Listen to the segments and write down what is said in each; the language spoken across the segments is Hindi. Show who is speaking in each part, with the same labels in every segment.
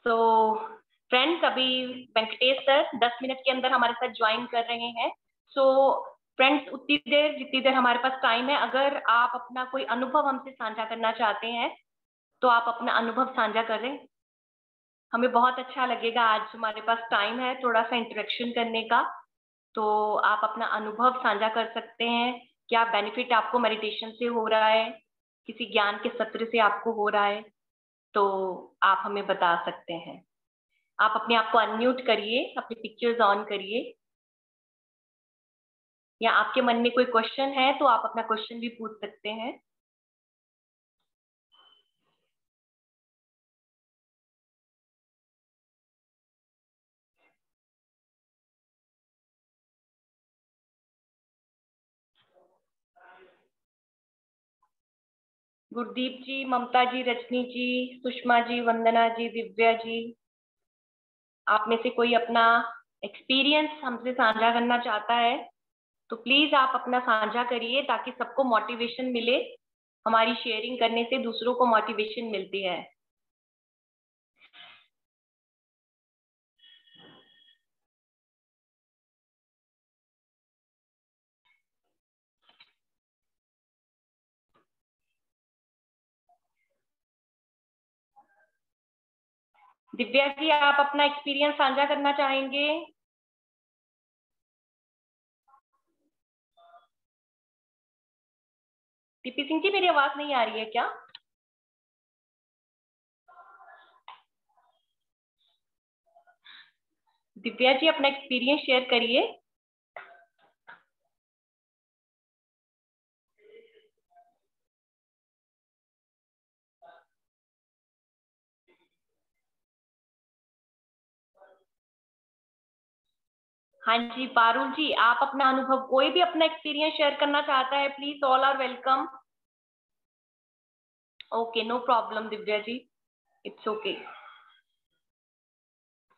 Speaker 1: तो फ्रेंड्स, अभी वेंकटेश सर 10 मिनट के अंदर हमारे साथ ज्वाइन कर रहे हैं। सो फ्रेंड्स, उतनी देर जितनी देर हमारे पास टाइम है, अगर आप अपना कोई अनुभव हमसे साझा करना चाहते हैं तो आप अपना अनुभव साझा करें। हमें बहुत अच्छा लगेगा। आज हमारे पास टाइम है थोड़ा सा इंटरेक्शन करने का, तो आप अपना अनुभव साझा कर सकते हैं। क्या बेनिफिट आपको मेडिटेशन से हो रहा है, किसी ज्ञान के सत्र से आपको हो रहा है, तो आप हमें बता सकते हैं। आप अपने आप को अनम्यूट करिए, अपनी पिक्चर्स ऑन करिए, या आपके मन में कोई क्वेश्चन है तो आप अपना क्वेश्चन भी पूछ सकते हैं। गुरदीप जी, ममता जी, रजनी जी, सुषमा जी, वंदना जी, दिव्या जी, आप में से कोई अपना एक्सपीरियंस हमसे साझा करना चाहता है तो प्लीज आप अपना साझा करिए, ताकि सबको मोटिवेशन मिले। हमारी शेयरिंग करने से दूसरों को मोटिवेशन मिलती है। दिव्या जी, आप अपना एक्सपीरियंस साझा करना चाहेंगे? टीपी सिंह जी, मेरी आवाज नहीं आ रही है क्या? दिव्या जी, अपना एक्सपीरियंस शेयर करिए। हाँ जी, पारुल जी, आप अपना अनुभव, कोई भी अपना एक्सपीरियंस शेयर करना चाहता है, please all are welcome. Okay, no problem Divya ji, it's okay.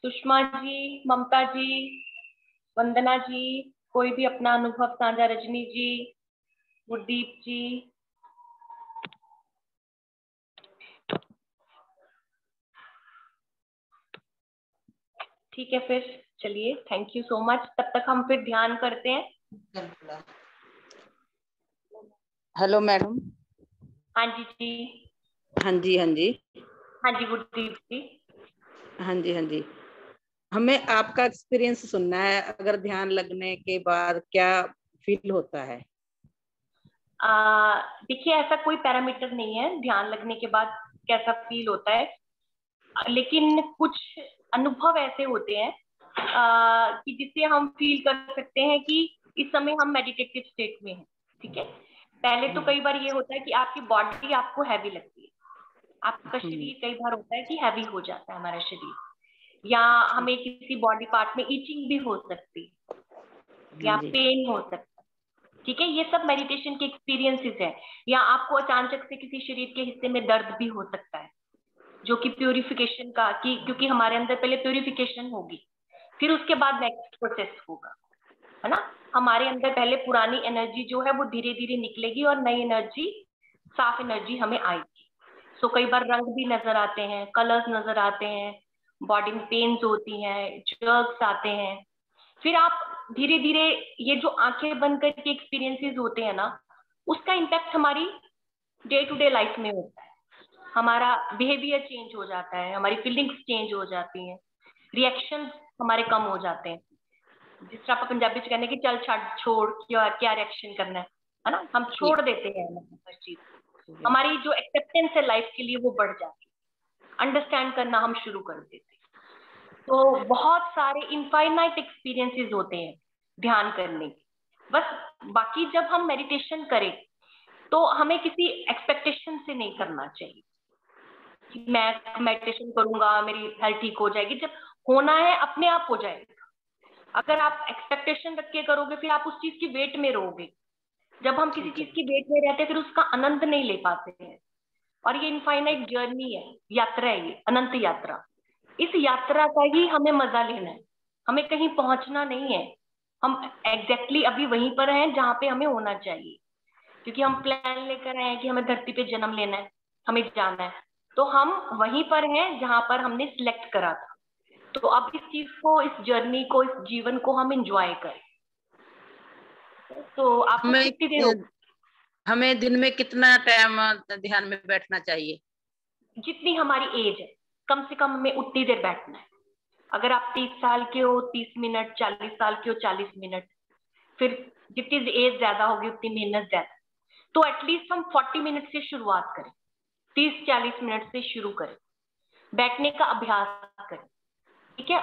Speaker 1: Sushma ji, Mamta ji, Vandana ji, कोई भी अपना अनुभव साझा, रजनी जी, गुरदीप जी। ठीक है, फिर चलिए, थैंक यू सो मच। तब तक हम फिर ध्यान करते हैं।
Speaker 2: Hello madam.
Speaker 1: हाँ जी जी।
Speaker 2: हाँ जी, हाँ जी।
Speaker 1: हाँ जी गुरदीप जी।
Speaker 2: हाँ जी, हाँ जी। हमें आपका एक्सपीरियंस सुनना है, अगर ध्यान लगने के बाद क्या फील होता है।
Speaker 1: देखिए, ऐसा कोई पैरामीटर नहीं है ध्यान लगने के बाद कैसा फील होता है, लेकिन कुछ अनुभव ऐसे होते हैं कि जिससे हम फील कर सकते हैं कि इस समय हम मेडिटेटिव स्टेट में हैं। ठीक है, पहले तो कई बार ये होता है कि आपकी बॉडी आपको हैवी लगती है, आपका शरीर कई बार होता है कि हैवी हो जाता है हमारा शरीर, या हमें किसी बॉडी पार्ट में इचिंग भी हो सकती है, या पेन हो सकता है। ठीक है, ये सब मेडिटेशन के एक्सपीरियंसेस है। या आपको अचानक से किसी शरीर के हिस्से में दर्द भी हो सकता है, जो कि प्यूरिफिकेशन का, कि क्योंकि हमारे अंदर पहले प्यूरिफिकेशन होगी, फिर उसके बाद नेक्स्ट प्रोसेस होगा, है ना। हमारे अंदर पहले पुरानी एनर्जी जो है वो धीरे धीरे निकलेगी और नई एनर्जी, साफ एनर्जी हमें आएगी। सो कई बार रंग भी नजर आते हैं, कलर्स नजर आते हैं, बॉडी में पेन्स होती हैं, जर्क्स आते हैं। फिर आप धीरे धीरे, ये जो आंखें बंद करके एक्सपीरियंसेस होते हैं ना, उसका इम्पैक्ट हमारी डे टू डे लाइफ में होता है। हमारा बिहेवियर चेंज हो जाता है, हमारी फीलिंग्स चेंज हो जाती हैं, रिएक्शन हमारे कम हो जाते हैं। जिस तरह आप पंजाबी में कहने की चल छाड़ छोड़, क्या क्या रिएक्शन करना है ना, हम छोड़ देते हैं मतलब हर चीज। हमारी जो एक्सेप्टेंस है लाइफ के लिए वो बढ़ जाती है, अंडरस्टैंड करना हम शुरू कर देते हैं। तो बहुत सारे इनफाइनाइट एक्सपीरियंसेस होते हैं ध्यान करने के। बस बाकी जब हम मेडिटेशन करें तो हमें किसी एक्सपेक्टेशन से नहीं करना चाहिए कि मैं मेडिटेशन करूंगा मेरी हेल्थ ठीक हो जाएगी। जब होना है अपने आप हो जाएगा। अगर आप एक्सपेक्टेशन रख के करोगे फिर आप उस चीज की वेट में रहोगे। जब हम किसी चीज की वेट में रहते हैं फिर उसका आनंद नहीं ले पाते हैं। और ये इनफाइनाइट जर्नी है, यात्रा है, ये अनंत यात्रा। इस यात्रा का ही हमें मजा लेना है, हमें कहीं पहुंचना नहीं है। हम एग्जैक्टली अभी वहीं पर हैं जहाँ पे हमें होना चाहिए, क्योंकि हम प्लान लेकर आए हैं कि हमें धरती पे जन्म लेना है, हमें जाना है। तो हम वहीं पर हैं जहां पर हमने सिलेक्ट करा था। तो अब इस चीज को, इस जर्नी को, इस जीवन को हम एंजॉय करें। तो आपको
Speaker 2: हमें
Speaker 1: कितनी देर हो,
Speaker 2: हमें दिन में कितना टाइम ध्यान में बैठना चाहिए?
Speaker 1: जितनी हमारी एज है, कम से कम हमें उतनी देर बैठना है। अगर आप 30 साल के हो 30 मिनट, 40 साल के हो 40 मिनट, फिर जितनी एज ज्यादा होगी उतनी मेहनत ज्यादा। तो एटलीस्ट हम 40 मिनट से शुरुआत करें, 30-40 मिनट से शुरू करें, बैठने का अभ्यास करें। ठीक है।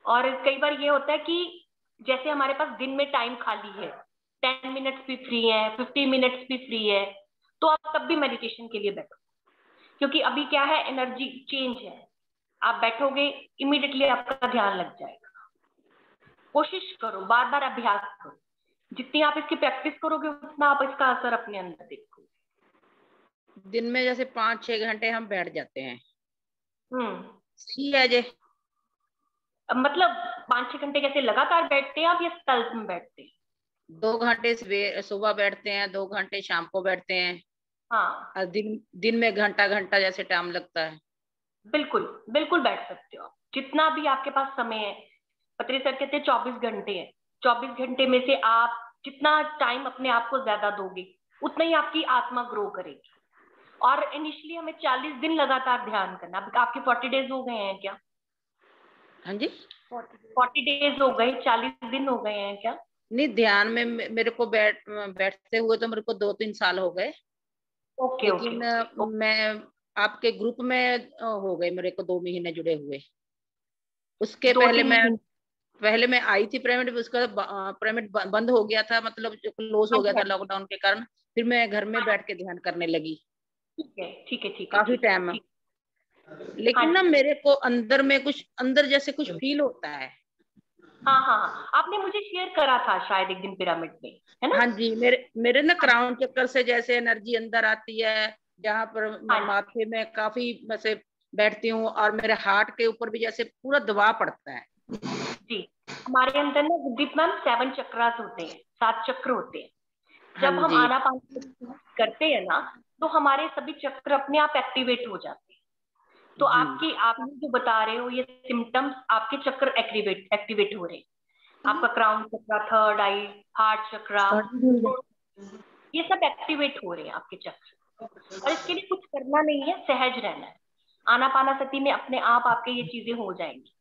Speaker 1: और कई बार ये होता है कि जैसे हमारे पास दिन में टाइम खाली है, 10 मिनट्स भी फ्री है, 50 मिनट्स भी फ्री है, तो आप तब भी मेडिटेशन के लिए बैठो। क्योंकि अभी क्या है, एनर्जी चेंज है। आप बैठोगे, इमीडिएटली आपका ध्यान लग जाएगा। कोशिश करो, बार बार अभ्यास करो। जितनी आप इसकी प्रैक्टिस करोगे उतना आप इसका असर अपने अंदर देखोगे।
Speaker 2: दिन में जैसे 5-6 घंटे हम बैठ जाते हैं,
Speaker 1: हम्म।
Speaker 2: सही है जे?
Speaker 1: मतलब 5-6 घंटे कैसे लगातार बैठते हैं आप या स्पेल्स में बैठते हैं?
Speaker 2: 2 घंटे सुबह बैठते हैं, 2 घंटे शाम को बैठते हैं,
Speaker 1: हाँ,
Speaker 2: और दिन में घंटा घंटा जैसे टाइम लगता है।
Speaker 1: बिल्कुल बिल्कुल बैठ सकते हो आप, जितना भी आपके पास समय है। पत्री सर कहते हैं 24 घंटे है। 24 घंटे में से आप जितना टाइम अपने आप को ज्यादा दोगे, उतना ही आपकी आत्मा ग्रो करेगी। और इनिशियली हमें 40 दिन लगातार ध्यान करना। अब आपके 40 डेज हो गए हैं क्या?
Speaker 2: हाँ जी।
Speaker 1: 40 डेज हो गए, 40 दिन हो गए हैं क्या?
Speaker 2: नहीं, ध्यान में मेरे को बैठते हुए तो मेरे को 2-3 साल हो गए,
Speaker 1: ओके ओके
Speaker 2: लेकिन
Speaker 1: ओके।
Speaker 2: मैं आपके ग्रुप में हो गए मेरे को 2 महीने जुड़े हुए। उसके
Speaker 1: दो तीन महीने
Speaker 2: पहले मैं आई थी पिरामिड, उसका पिरामिड बंद हो गया था, मतलब क्लोज
Speaker 1: हाँ
Speaker 2: हो गया
Speaker 1: जी, हाँ
Speaker 2: था
Speaker 1: जी।
Speaker 2: लॉकडाउन के कारण। फिर मैं घर में
Speaker 1: हाँ,
Speaker 2: बैठ के ध्यान करने लगी
Speaker 1: ठीक है ठीक है ठीक है
Speaker 2: काफी
Speaker 1: ठीक है
Speaker 2: टाइम।
Speaker 1: ठीक। हाँ
Speaker 2: लेकिन ना
Speaker 1: जी।
Speaker 2: मेरे को अंदर में कुछ, अंदर जैसे कुछ फील होता है।
Speaker 1: हाँ हाँ हाँ, आपने मुझे शेयर करा था शायद एक दिन पिरामिड में, है ना?
Speaker 2: हाँ जी, मेरे मेरे ना
Speaker 1: हाँ
Speaker 2: क्राउन चक्कर से जैसे एनर्जी अंदर आती है, जहाँ पर
Speaker 1: हाँ
Speaker 2: माथे में काफी वैसे बैठती हूँ, और मेरे हार्ट के ऊपर भी जैसे पूरा दबाव पड़ता है।
Speaker 1: जी। हमारे अंदर ना गुरदीप मैम 7 चक्रास होते हैं, 7 चक्र होते हैं।
Speaker 2: हाँ
Speaker 1: जब हम
Speaker 2: जी।
Speaker 1: आनापान करते हैं ना, तो हमारे सभी चक्र अपने आप एक्टिवेट हो जाते हैं। तो
Speaker 2: जी।
Speaker 1: आपने जो बता रहे हो ये सिम्टम्स, आपके चक्र एक्टिवेट एक्टिवेट हो रहे हैं। आपका क्राउन चक्रा, थर्ड आई, हार्ट चक्रा, ये सब एक्टिवेट हो रहे हैं आपके चक्र। और इसके लिए कुछ करना नहीं है, सहज रहना है। आनापानासती में अपने आप आपके ये चीजें हो जाएंगी।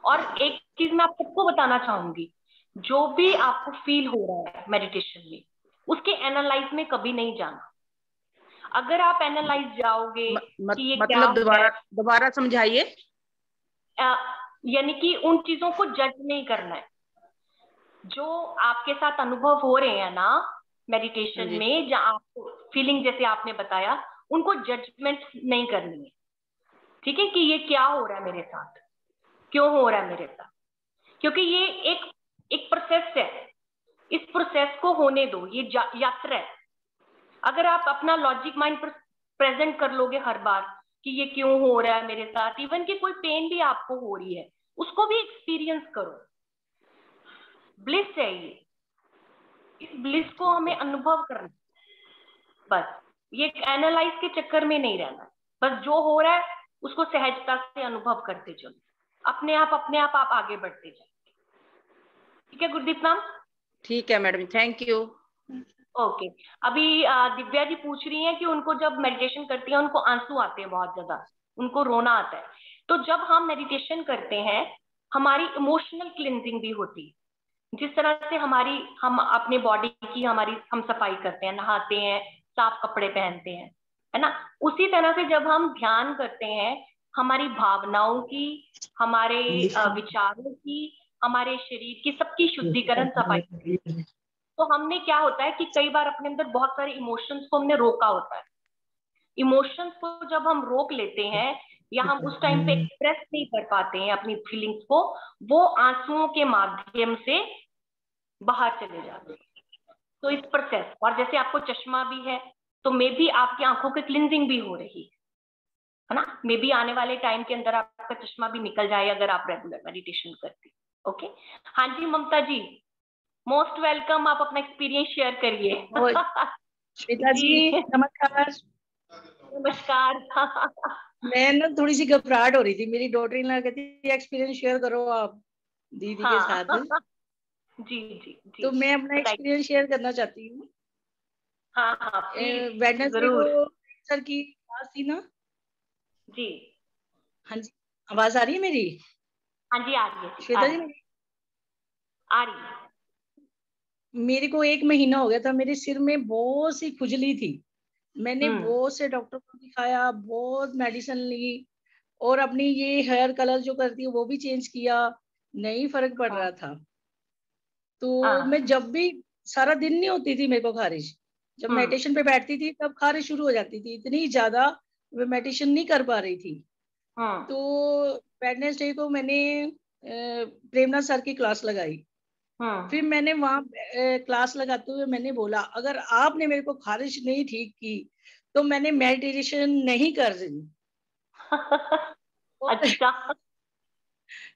Speaker 1: और एक चीज मैं आप सबको बताना चाहूंगी, जो भी आपको फील हो रहा है मेडिटेशन में, उसके एनालाइज में कभी नहीं जाना। अगर आप एनालाइज जाओगे कि ये क्या
Speaker 2: मतलब
Speaker 1: हो रहा
Speaker 2: दोबारा
Speaker 1: है,
Speaker 2: दोबारा समझाइए।
Speaker 1: यानी कि उन चीजों को जज नहीं करना है। जो आपके साथ अनुभव हो रहे हैं ना
Speaker 2: हाँ
Speaker 1: मेडिटेशन
Speaker 2: जी।
Speaker 1: में, जहाँ आपको फीलिंग जैसे आपने बताया, उनको जजमेंट नहीं करनी है। ठीक है, कि ये क्या हो रहा है मेरे साथ, क्यों हो रहा है मेरे साथ। क्योंकि ये एक एक प्रोसेस है। इस प्रोसेस को होने दो, ये यात्रा है। अगर आप अपना लॉजिक माइंड प्रेजेंट कर लोगे हर बार कि ये क्यों हो रहा है मेरे साथ, इवन कि कोई पेन भी आपको हो रही है, उसको भी एक्सपीरियंस करो। ब्लिस है ये, इस ब्लिस को हमें अनुभव करना। बस ये एनालाइज के चक्कर में नहीं रहना। बस जो हो रहा है उसको सहजता से अनुभव करते चलो। अपने आप आप आगे बढ़ते जाओ। ठीक है गुरदीप मैम?
Speaker 2: ठीक है मैडम, थैंक यू।
Speaker 1: ओके। अभी दिव्या जी पूछ रही हैं कि उनको जब मेडिटेशन करती है उनको आंसू आते हैं बहुत ज्यादा, उनको रोना आता है। तो जब हम मेडिटेशन करते हैं, हमारी इमोशनल क्लिनजिंग भी होती है। जिस तरह से हम अपने बॉडी की हम सफाई करते हैं, नहाते हैं, साफ कपड़े पहनते हैं, है ना? उसी तरह से जब हम ध्यान करते हैं, हमारी भावनाओं की, हमारे विचारों की, हमारे शरीर की, सबकी शुद्धिकरण सफाई। तो हमने क्या होता है कि कई बार अपने अंदर बहुत सारे इमोशंस को हमने रोका होता है। इमोशंस को जब हम रोक लेते हैं या हम उस टाइम पे एक्सप्रेस नहीं कर पाते हैं अपनी फीलिंग्स को, वो आंसुओं के माध्यम से बाहर चले जाते हैं। तो इस प्रोसेस, और जैसे आपको चश्मा भी है, तो मे भी आपकी आंखों की क्लिनजिंग भी हो रही है ना? मे भी आने वाले टाइम के अंदर आपका चश्मा भी निकल जाए अगर आप रेगुलर मेडिटेशन करते। ओके। हाँ जी ममता जी, मोस्ट वेलकम। आप अपना एक्सपीरियंस शेयर करिए।
Speaker 3: पिताजी
Speaker 1: जी
Speaker 3: नमस्कार।
Speaker 1: नमस्कार।
Speaker 2: मैं ना थोड़ी सी घबराहट हो रही थी, मेरी डॉटर इन लॉ कहती एक्सपीरियंस शेयर करो आप दीदी के
Speaker 1: हाँ।
Speaker 2: साथ।
Speaker 1: जी जी जी।
Speaker 2: तो मैं अपना
Speaker 1: बताइए।
Speaker 2: एक्सपीरियंस शेयर करना चाहती हूँ।
Speaker 1: हाँ हाँ प्लीज
Speaker 2: वेडनेसडे को
Speaker 1: जरूर।
Speaker 2: सर की क्लास थी ना।
Speaker 1: जी।
Speaker 2: हाँ जी, आवाज आ रही है मेरी?
Speaker 1: हाँ जी आ रही है जी, आ
Speaker 2: श्वेता
Speaker 1: रही
Speaker 2: जी,
Speaker 1: है, आ रही है।
Speaker 2: मेरे को 1 महीना हो गया था, मेरे सिर में बहुत सी खुजली थी। मैंने
Speaker 1: हम्म।
Speaker 2: बहुत से डॉक्टर को दिखाया, बहुत मेडिसिन ली, और अपनी ये हेयर कलर जो करती है वो भी चेंज किया, नहीं फर्क पड़
Speaker 1: हाँ
Speaker 2: रहा था। तो मैं
Speaker 1: हाँ।
Speaker 2: जब भी, सारा दिन नहीं होती थी मेरे को खारिश, जब
Speaker 1: हम्म।
Speaker 2: मेडिटेशन पे बैठती थी तब खारिश शुरू हो जाती थी, इतनी ज्यादा मैं मेडिटेशन नहीं कर पा रही थी।
Speaker 1: हम्म।
Speaker 2: तो वेडनेसडे को मैंने प्रेमनाथ सर की क्लास लगाई।
Speaker 1: हम्म।
Speaker 2: फिर मैंने वहां क्लास लगाते हुए मैंने बोला, अगर आपने मेरे को खारिश नहीं ठीक की तो मैंने मेडिटेशन नहीं कर रही। और
Speaker 1: अच्छा।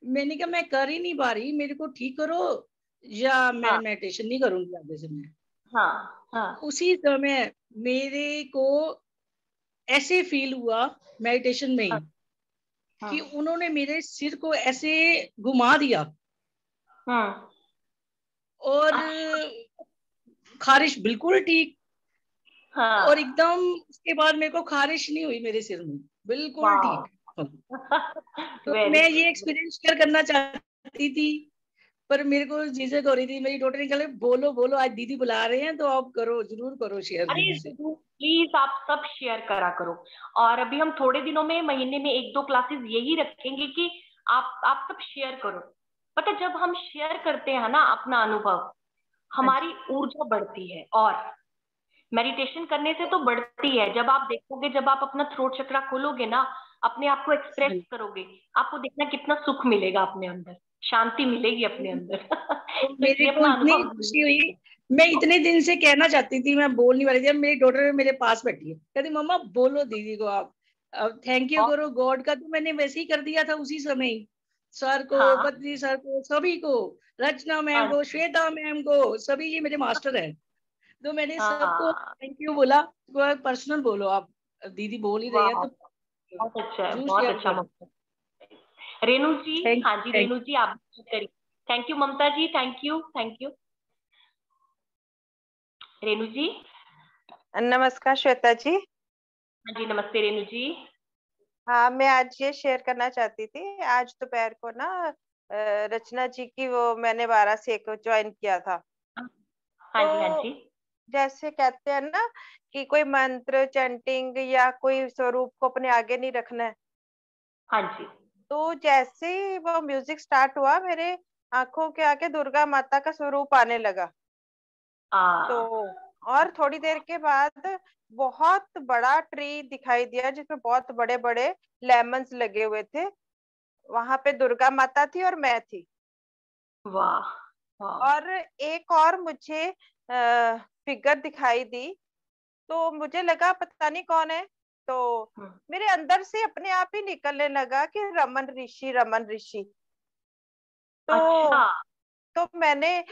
Speaker 2: मैंने कहा मैं कर ही नहीं पा रही, मेरे को ठीक करो या मैं
Speaker 1: हाँ
Speaker 2: मेडिटेशन नहीं करूंगी आगे से। मैं
Speaker 1: हाँ हाँ
Speaker 2: उसी समय मेरे को ऐसे फील हुआ मेडिटेशन में ही,
Speaker 1: हाँ
Speaker 2: कि
Speaker 1: हाँ।
Speaker 2: उन्होंने मेरे सिर को ऐसे घुमा दिया,
Speaker 1: हम्म।
Speaker 2: और
Speaker 1: अच्छा।
Speaker 2: खारिश बिल्कुल ठीक। और
Speaker 1: हाँ।
Speaker 2: एकदम उसके बाद मेरे को खारिश नहीं हुई मेरे सिर में, बिल्कुल ठीक।
Speaker 1: वाह।
Speaker 2: तो
Speaker 1: वेरी
Speaker 2: मैं
Speaker 1: गुड।
Speaker 2: ये एक्सपीरियंस शेयर करना चाहती थी, पर मेरे को झिझक हो रही थी। मेरी डॉटर ने कहा बोलो बोलो, आज दीदी बुला रहे हैं तो आप करो, जरूर करो शेयर
Speaker 1: अरे
Speaker 2: दीदी से।
Speaker 1: जरूर प्लीज आप सब शेयर करा करो। और अभी हम थोड़े दिनों में, महीने में 1-2 क्लासेस यही रखेंगे कि आप सब शेयर करो। पता है, जब हम शेयर करते हैं ना अपना अनुभव,
Speaker 2: हाँ जी।
Speaker 1: हमारी ऊर्जा बढ़ती है। और मेडिटेशन करने से तो बढ़ती है। जब आप देखोगे, जब आप अपना थ्रोट चक्रा खोलोगे ना, अपने आप को एक्सप्रेस
Speaker 2: हाँ जी।
Speaker 1: करोगे, आपको देखना कितना सुख मिलेगा अपने अंदर, शांति मिलेगी अपने अंदर।
Speaker 2: तो
Speaker 1: तो
Speaker 2: मेरे
Speaker 1: इसलिए
Speaker 2: को
Speaker 1: अपना
Speaker 2: इतनी
Speaker 1: अनुभव
Speaker 2: खुशी हुई, मैं इतने दिन से कहना चाहती थी, मैं बोल नहीं पा रही थी। अब मेरी डॉटर मेरे पास बैठी है, कहती मम्मा बोलो दीदी को आप, अब थैंक यू
Speaker 1: बहुत।
Speaker 2: करो गॉड का। तो मैंने वैसे ही कर दिया था उसी समय ही, सर को,
Speaker 1: हाँ
Speaker 2: बद्री सर को, सभी को, रचना मैम
Speaker 1: हाँ
Speaker 2: को, श्वेता मैम को, सभी ये मेरे मास्टर है। तो मैंने सबको
Speaker 1: हाँ।
Speaker 2: थैंक यू बोला। पर्सनल बोलो आप, दीदी बोल ही रही है
Speaker 1: वाह,
Speaker 2: तो
Speaker 1: बहुत अच्छा है,
Speaker 2: जरूर
Speaker 1: बहुत
Speaker 2: शेयर
Speaker 1: अच्छा
Speaker 2: करो।
Speaker 1: ममता। रेणु जी,
Speaker 2: थैंक
Speaker 1: हाँ जी
Speaker 2: थैंक
Speaker 1: रेणु जी आप भी करिए। Thank you Mamta ji, thank you thank you. Renu ji.
Speaker 3: नमस्कार श्वेता जी।
Speaker 1: हाँ जी नमस्ते रेणु जी।
Speaker 3: हाँ, मैं आज ये शेयर करना चाहती थी। आज दोपहर को ना रचना जी की वो मैंने 12 से 1 ज्वाइन किया था।
Speaker 1: हाँ जी हाँ
Speaker 3: तो
Speaker 1: जी।
Speaker 3: जैसे कहते हैं ना कि कोई मंत्र चैंटिंग या कोई स्वरूप को अपने आगे नहीं रखना है।
Speaker 1: हाँ जी।
Speaker 3: तो जैसे ही वो म्यूजिक स्टार्ट हुआ, मेरे आंखों के आगे दुर्गा माता का स्वरूप आने लगा। तो
Speaker 1: आ
Speaker 3: और थोड़ी देर के बाद बहुत बड़ा ट्री दिखाई दिया, जिसमें बहुत बड़े बड़े लेमन्स लगे हुए थे। वहां पे दुर्गा माता थी और मैं थी।
Speaker 1: वाह वाह।
Speaker 3: और एक और मुझे फिगर दिखाई दी। तो मुझे लगा पता नहीं कौन है। तो
Speaker 1: हम्म।
Speaker 3: मेरे अंदर से अपने आप ही निकलने लगा कि रमन ऋषि, रमन ऋषि।
Speaker 1: अच्छा।
Speaker 3: तो मैंने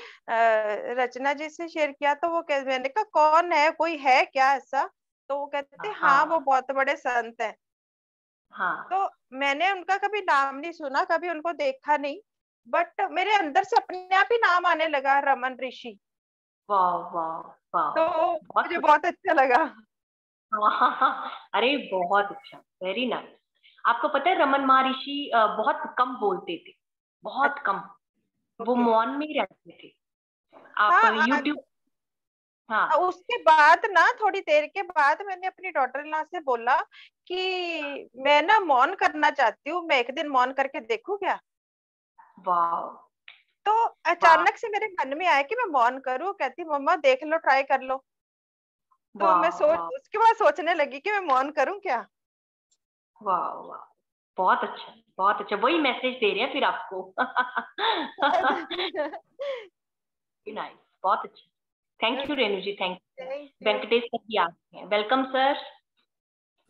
Speaker 3: रचना जी से शेयर किया। तो वो मैंने कहा कौन है, कोई है क्या ऐसा? तो वो कहते हाँ, वो
Speaker 1: हाँ
Speaker 3: बहुत बड़े संत है।
Speaker 1: हाँ।
Speaker 3: तो मैंने उनका कभी नाम नहीं सुना, कभी उनको देखा नहीं, बट मेरे अंदर से अपने आप ही नाम आने लगा, रमन ऋषि।
Speaker 1: वाह वाह वाह।
Speaker 3: तो
Speaker 1: बहुत
Speaker 3: मुझे बहुत अच्छा लगा।
Speaker 1: अरे बहुत अच्छा, वेरी नाइस। आपको पता है रमन महर्षि बहुत कम बोलते थे, बहुत कम। वो
Speaker 3: ओके।
Speaker 1: मौन में ही रहते थे। आप
Speaker 3: हाँ,
Speaker 1: यूट्यूब। हाँ
Speaker 3: उसके बाद ना थोड़ी देर के बाद मैंने अपनी डॉटर इन लॉ से बोला कि मैं ना मौन करना चाहती हूँ, मैं एक दिन मौन करके देखूं क्या?
Speaker 1: वाह
Speaker 3: तो
Speaker 1: वाह
Speaker 3: अचानक से मेरे मन में आया कि मैं मौन करूं। कहती मम्मा देख लो, ट्राई कर लो। तो मैं
Speaker 1: वाह
Speaker 3: सोच
Speaker 1: वाह
Speaker 3: उसके बाद सोचने लगी कि मैं मौन करूं क्या।
Speaker 1: वाह वाह। बहुत अच्छा, बहुत अच्छा, वही मैसेज दे रहे हैं फिर आपको। नाइस, बहुत अच्छा। Thank you Renu ji, thank you.
Speaker 3: Thank you.
Speaker 1: Venkatesh sir भी आते हैं, welcome sir.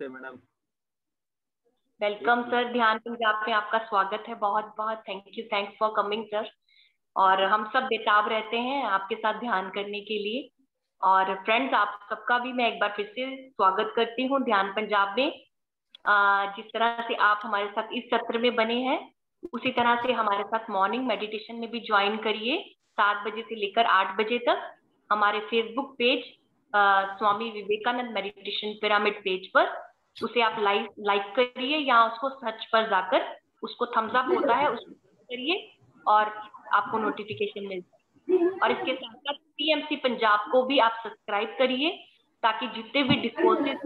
Speaker 4: Madam
Speaker 1: welcome sir, ध्यान पंजाब में आपका स्वागत है। बहुत बहुत thank you, thanks for coming sir. और हम सब बेताब रहते हैं आपके साथ ध्यान करने के लिए। और फ्रेंड्स, आप सबका भी मैं एक बार फिर से स्वागत करती हूँ ध्यान पंजाब में। जिस तरह से आप हमारे साथ इस सत्र में बने हैं, उसी तरह से हमारे साथ मॉर्निंग मेडिटेशन में भी ज्वाइन करिए 7 बजे से लेकर 8 बजे तक। हमारे Facebook page Swami Vivekananda meditation pyramid page पर उसे आप लाइक करिए, या उसको सर्च पर जाकर उसको थम्स अप होता है उसको करिए और आपको नोटिफिकेशन मिलता है। और इसके साथ साथ पीएमसी पंजाब को भी आप सब्सक्राइब करिए, ताकि जितने भी डिस्कोर्सेज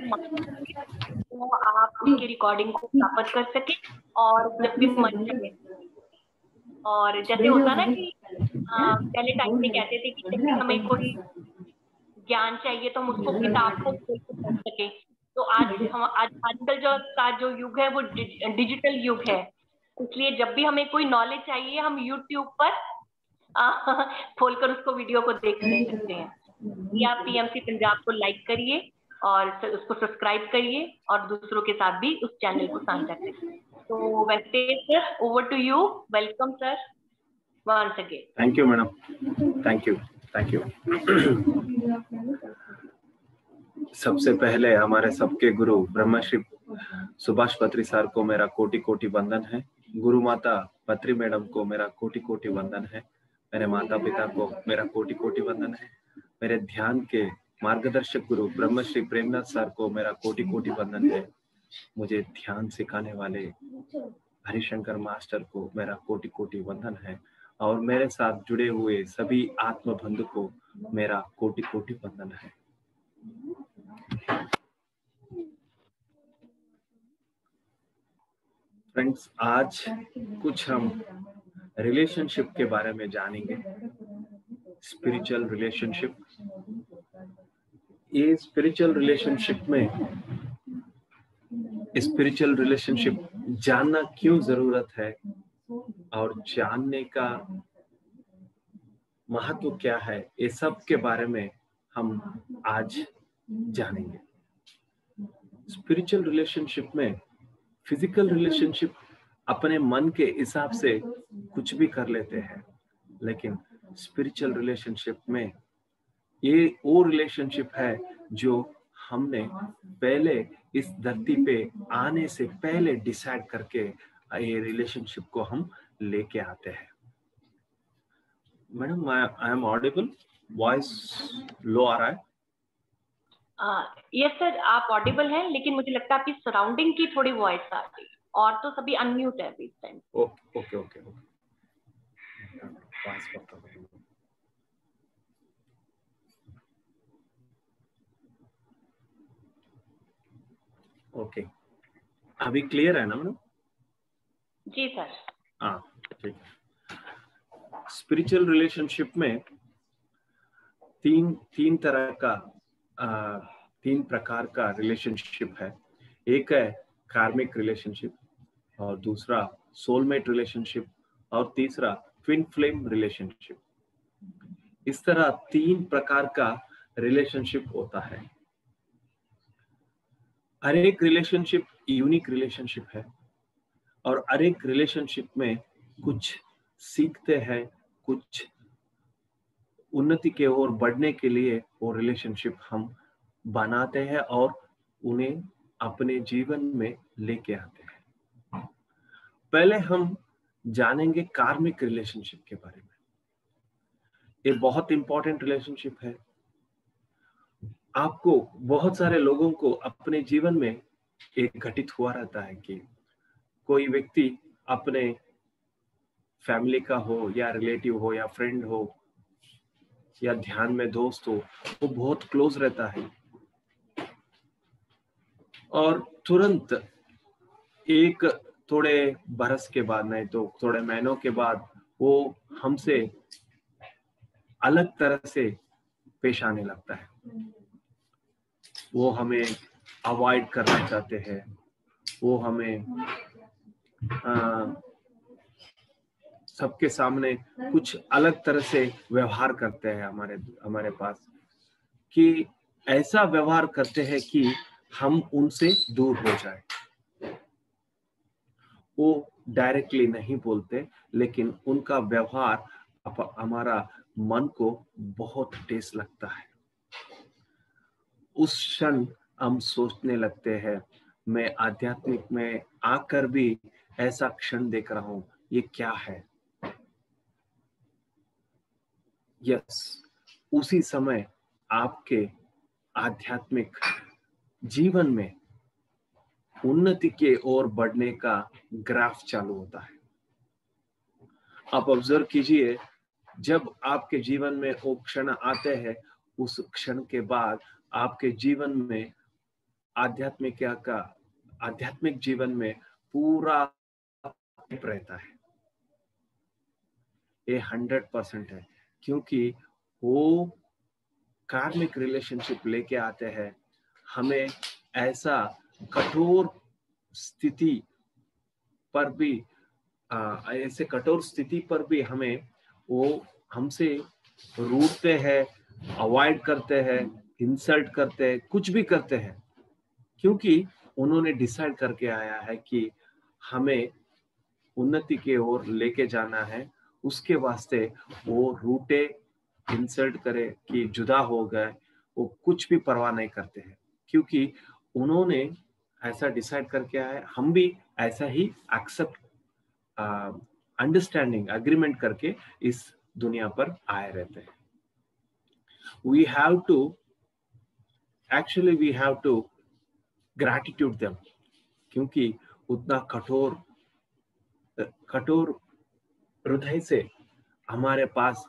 Speaker 1: तो आप उसकी रिकॉर्डिंग को प्राप्त कर सके और जब भी मन चाहे। और जैसे होता ना कि पहले टाइम में कहते थे कि जब भी हमें कोई ज्ञान चाहिए तो हम उसको किताब को खोल के पढ़ सके, तो आजकल जो युग है वो डिजिटल युग है। इसलिए जब भी हमें कोई नॉलेज चाहिए हम यूट्यूब पर खोलकर उसको वीडियो को देख सकते हैं। या आप पीएमसी पंजाब को लाइक करिए और उसको सब्सक्राइब करिए और दूसरों के साथ भी उस चैनल को साझा करिए। तो वैसे sir, over to you. Welcome sir once again.
Speaker 4: Thank you madam, thank you, thank you. सबसे पहले हमारे सबके गुरु ब्रह्मश्री सुभाष पत्री सर को मेरा कोटि कोटि वंदन है। गुरु माता पत्री मैडम को मेरा कोटि कोटि वंदन है। मेरे माता पिता को मेरा कोटि कोटि वंदन है। मेरे ध्यान के मार्गदर्शक गुरु ब्रह्मश्री प्रेमनाथ सर को मेरा कोटि कोटि वंदन है। मुझे ध्यान सिखाने वाले हरिशंकर मास्टर को मेरा कोटि कोटि वंदन है। और मेरे साथ जुड़े हुए सभी आत्म बंधु को मेरा कोटि कोटि वंदन है। फ्रेंड्स, आज कुछ हम रिलेशनशिप के बारे में जानेंगे। Spiritual relationship. ये स्पिरिचुअल रिलेशनशिप जानना क्यों जरूरत है और जानने का महत्व क्या है, ये सब के बारे में हम आज जानेंगे। स्पिरिचुअल रिलेशनशिप में फिजिकल रिलेशनशिप अपने मन के हिसाब से कुछ भी कर लेते हैं, लेकिन स्पिरिचुअल रिलेशनशिप में ये वो रिलेशनशिप है जो हमने पहले इस धरती पे आने से पहले डिसाइड करके ये रिलेशनशिप को हम लेके आते हैं। Madam, I am audible? Voice low आ रहा है?
Speaker 1: यस सर, आप ऑडिबल हैं, लेकिन मुझे लगता है आपकी सराउंडिंग की थोड़ी वॉइस आ रही है, और तो सभी अनम्यूट है अभी इस टाइम।
Speaker 4: ओके। ओके, अभी क्लियर है ना मैडम?
Speaker 1: जी सर।
Speaker 4: हाँ, ठीक है। स्पिरिचुअल रिलेशनशिप में तीन प्रकार का रिलेशनशिप है। एक है कार्मिक रिलेशनशिप, और दूसरा सोलमेट रिलेशनशिप, और तीसरा ट्विन फ्लेम रिलेशनशिप। इस तरह 3 प्रकार का रिलेशनशिप होता है। हर एक रिलेशनशिप यूनिक रिलेशनशिप है, और हर एक रिलेशनशिप में कुछ सीखते हैं, कुछ उन्नति के ओर बढ़ने के लिए वो रिलेशनशिप हम बनाते हैं और उन्हें अपने जीवन में लेके आते हैं। पहले हम जानेंगे कार्मिक रिलेशनशिप के बारे में। ये बहुत इंपॉर्टेंट रिलेशनशिप है। आपको बहुत सारे लोगों को अपने जीवन में एक घटित हुआ रहता है कि कोई व्यक्ति अपने फैमिली का हो या रिलेटिव हो या फ्रेंड हो या ध्यान में दोस्त हो, वो बहुत क्लोज रहता है, और तुरंत एक थोड़े बरस के बाद, नहीं तो थोड़े महीनों के बाद, वो हमसे अलग तरह से पेश आने लगता है। वो हमें अवॉइड करना चाहते हैं, वो हमें सबके सामने कुछ अलग तरह से व्यवहार करते हैं हमारे पास, कि ऐसा व्यवहार करते हैं कि हम उनसे दूर हो जाए। वो डायरेक्टली नहीं बोलते, लेकिन उनका व्यवहार हमारा मन को बहुत ठेस लगता है। उस क्षण हम सोचने लगते हैं, मैं आध्यात्मिक में आकर भी ऐसा क्षण देख रहा हूं, ये क्या है। यस, उसी समय आपके आध्यात्मिक जीवन में उन्नति के ओर बढ़ने का ग्राफ चालू होता है। आप ऑब्जर्व कीजिए, जब आपके जीवन में वो क्षण आते हैं, उस क्षण के बाद आपके जीवन में आध्यात्मिक जीवन में पूरा रहता है। ये 100% है, क्योंकि वो कार्मिक रिलेशनशिप लेके आते हैं हमें ऐसा कठोर स्थिति पर भी, ऐसे कठोर स्थिति पर भी हमें वो हमसे रूठते हैं, अवॉइड करते हैं, इंसल्ट करते हैं, कुछ भी करते हैं, क्योंकि उन्होंने डिसाइड करके आया है कि हमें उन्नति की ओर लेके जाना है। उसके वास्ते वो रूठे, इंसल्ट करे कि जुदा हो गए, वो कुछ भी परवाह नहीं करते हैं, क्योंकि उन्होंने ऐसा डिसाइड करके आया। हम भी ऐसा ही एक्सेप्ट, अंडरस्टैंडिंग, एग्रीमेंट करके इस दुनिया पर आए रहते हैं। We have to gratitude them, क्योंकि उतना कठोर हृदय से हमारे पास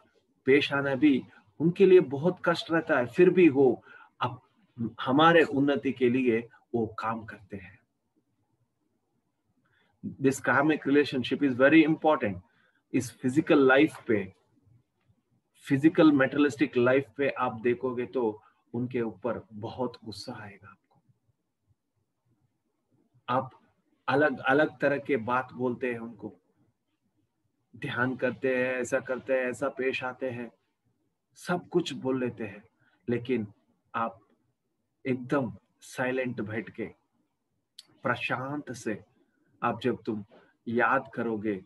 Speaker 4: पेश आना भी उनके लिए बहुत कष्ट रहता है, फिर भी वो अब हमारे उन्नति के लिए वो काम करते हैं। This karmic relationship is very important. इस फिजिकल लाइफ पे, फिजिकल मेटलिस्टिक लाइफ पे आप देखोगे तो उनके ऊपर बहुत गुस्सा आएगा आपको। आप अलग अलग तरह के बात बोलते हैं उनको, ध्यान करते हैं, ऐसा करते हैं, ऐसा पेश आते हैं, सब कुछ बोल लेते हैं, लेकिन आप एकदम साइलेंट बैठ के प्रशांत से आप जब तुम याद करोगे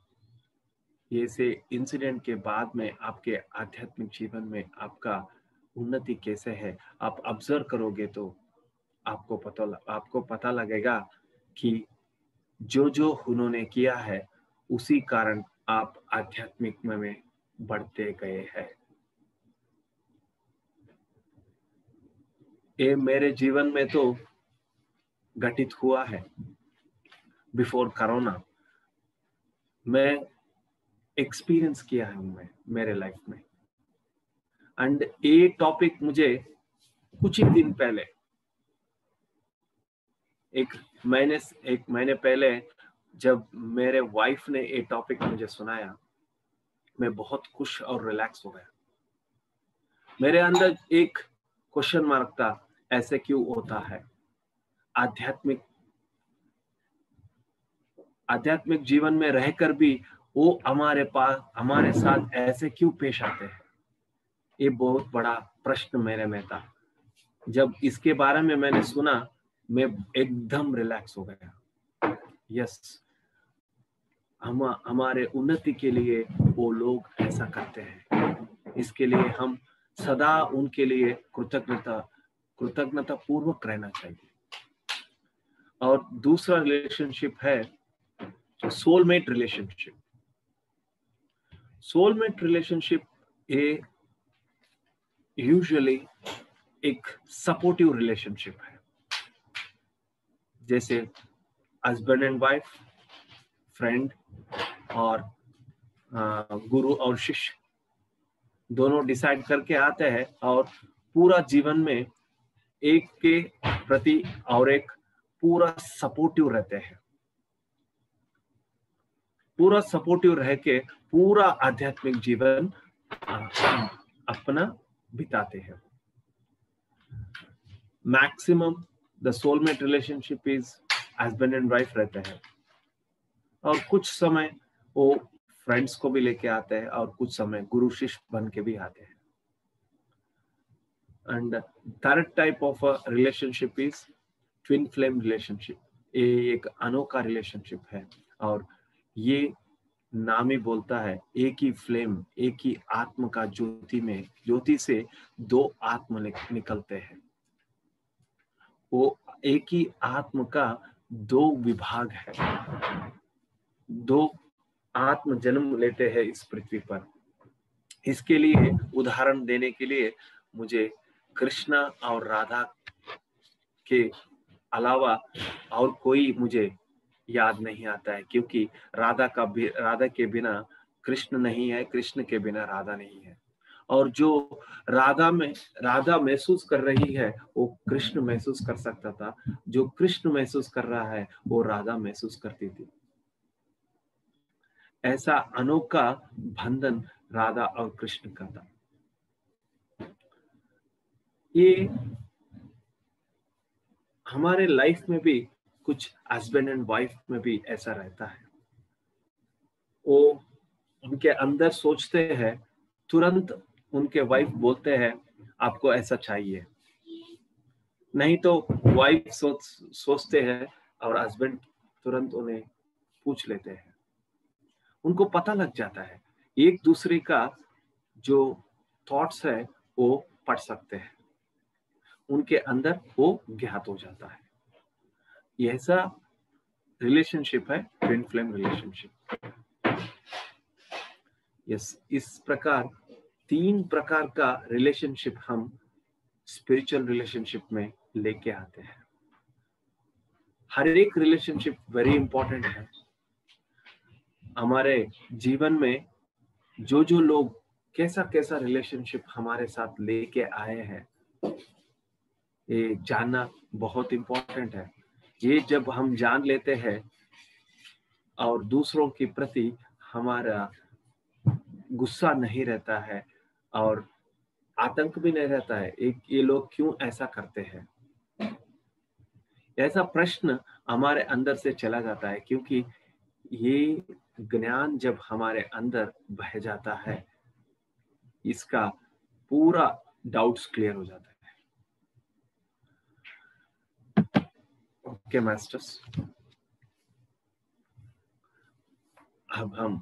Speaker 4: ये से इंसिडेंट के बाद में आपके आध्यात्मिक जीवन में आपका उन्नति कैसे है, आप ऑब्जर्व करोगे तो आपको पता लगेगा कि जो उन्होंने किया है उसी कारण आप आध्यात्मिक में बढ़ते गए हैं। ये मेरे जीवन में तो घटित हुआ है। बिफोर कोरोना मैं एक्सपीरियंस किया है मेरे लाइफ में। एंड ये टॉपिक मुझे कुछ ही दिन पहले, एक महीने पहले जब मेरे वाइफ ने ये टॉपिक मुझे सुनाया, मैं बहुत खुश और रिलैक्स हो गया। मेरे अंदर एक क्वेश्चन मार्क था, ऐसे क्यों होता है? आध्यात्मिक जीवन में रहकर भी वो हमारे साथ ऐसे क्यों पेश आते हैं? ये बहुत बड़ा प्रश्न मेरे में था। जब इसके बारे में मैंने सुना, मैं एकदम रिलैक्स हो गया। यस, हमारे उन्नति के लिए वो लोग ऐसा करते हैं, इसके लिए हम सदा उनके लिए कृतज्ञता पूर्वक रहना चाहिए। और दूसरा रिलेशनशिप है सोलमेट रिलेशनशिप। सोलमेट रिलेशनशिप ये यूजुअली एक सपोर्टिव रिलेशनशिप है, जैसे हस्बैंड एंड वाइफ, फ्रेंड और गुरु और शिष्य दोनों डिसाइड करके आते हैं और पूरा जीवन में एक के प्रति और एक पूरा सपोर्टिव रहते हैं। पूरा सपोर्टिव रह के पूरा आध्यात्मिक जीवन अपना बिताते हैं। Maximum the soulmate relationship is husband and wife रहते हैं, और कुछ समय वो फ्रेंड्स को भी लेके आते हैं और कुछ समय गुरु शिष्य बन के भी आते हैं। And third type of relationship is twin flame relationship. ये एक अनोखा रिलेशनशिप है, और ये नाम ही बोलता है, एक ही फ्लेम, एक ही आत्म का ज्योति से दो आत्म निकलते हैं। वो एक ही आत्म का दो विभाग है, दो आत्म जन्म लेते हैं इस पृथ्वी पर। इसके लिए उदाहरण देने के लिए मुझे कृष्णा और राधा के अलावा और कोई मुझे याद नहीं आता है, क्योंकि राधा के बिना कृष्ण नहीं है, कृष्ण के बिना राधा नहीं है। और जो राधा महसूस कर रही है वो कृष्ण महसूस कर सकता था, जो कृष्ण महसूस कर रहा है वो राधा महसूस करती थी। ऐसा अनोखा बंधन राधा और कृष्ण का था। ये हमारे लाइफ में भी कुछ हस्बैंड एंड वाइफ में भी ऐसा रहता है। वो उनके अंदर सोचते हैं, तुरंत उनके वाइफ बोलते हैं आपको ऐसा चाहिए, नहीं तो वाइफ सोचते हैं और हस्बैंड तुरंत उन्हें पूछ लेते हैं। उनको पता लग जाता है, एक दूसरे का जो थॉट्स है वो पढ़ सकते हैं, उनके अंदर वो ज्ञात हो जाता है। ये ऐसा रिलेशनशिप है ट्विन फ्लेम रिलेशनशिप। यस, इस प्रकार 3 प्रकार का रिलेशनशिप हम स्पिरिचुअल रिलेशनशिप में लेके आते हैं। हर एक रिलेशनशिप वेरी इंपॉर्टेंट है। हमारे जीवन में जो लोग कैसा रिलेशनशिप हमारे साथ लेके आए हैं, ये जानना बहुत इंपॉर्टेंट है। ये जब हम जान लेते हैं और दूसरों के प्रति हमारा गुस्सा नहीं रहता है और आतंक भी नहीं रहता है, ये लोग क्यों ऐसा करते हैं, ऐसा प्रश्न हमारे अंदर से चला जाता है। क्योंकि ये ज्ञान जब हमारे अंदर बह जाता है, इसका पूरा डाउट्स क्लियर हो जाता है। ओके मास्टर्स, अब हम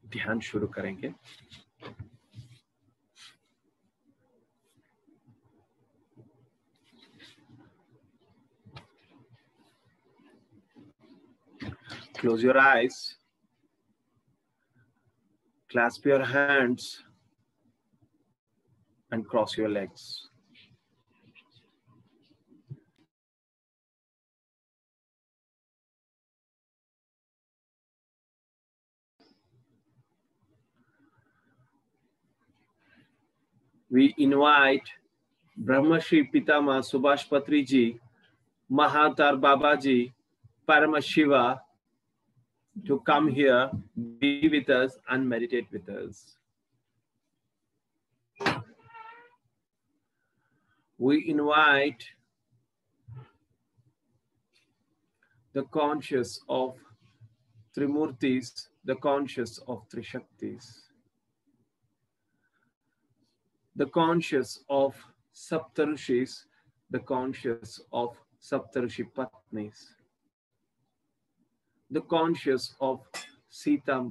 Speaker 4: ध्यान शुरू करेंगे। Close your eyes, clasp your hands and cross your legs. We invite Brahmashri Pitama Subhash Patri ji, Mahatar Babaji, Paramashiva to come here, be with us and meditate with us. We invite the conscious of Trimurtis, the conscious of Trishaktis, the conscious of Saptarshis, the conscious of Saptarshi Patnis, the conscious of Sita,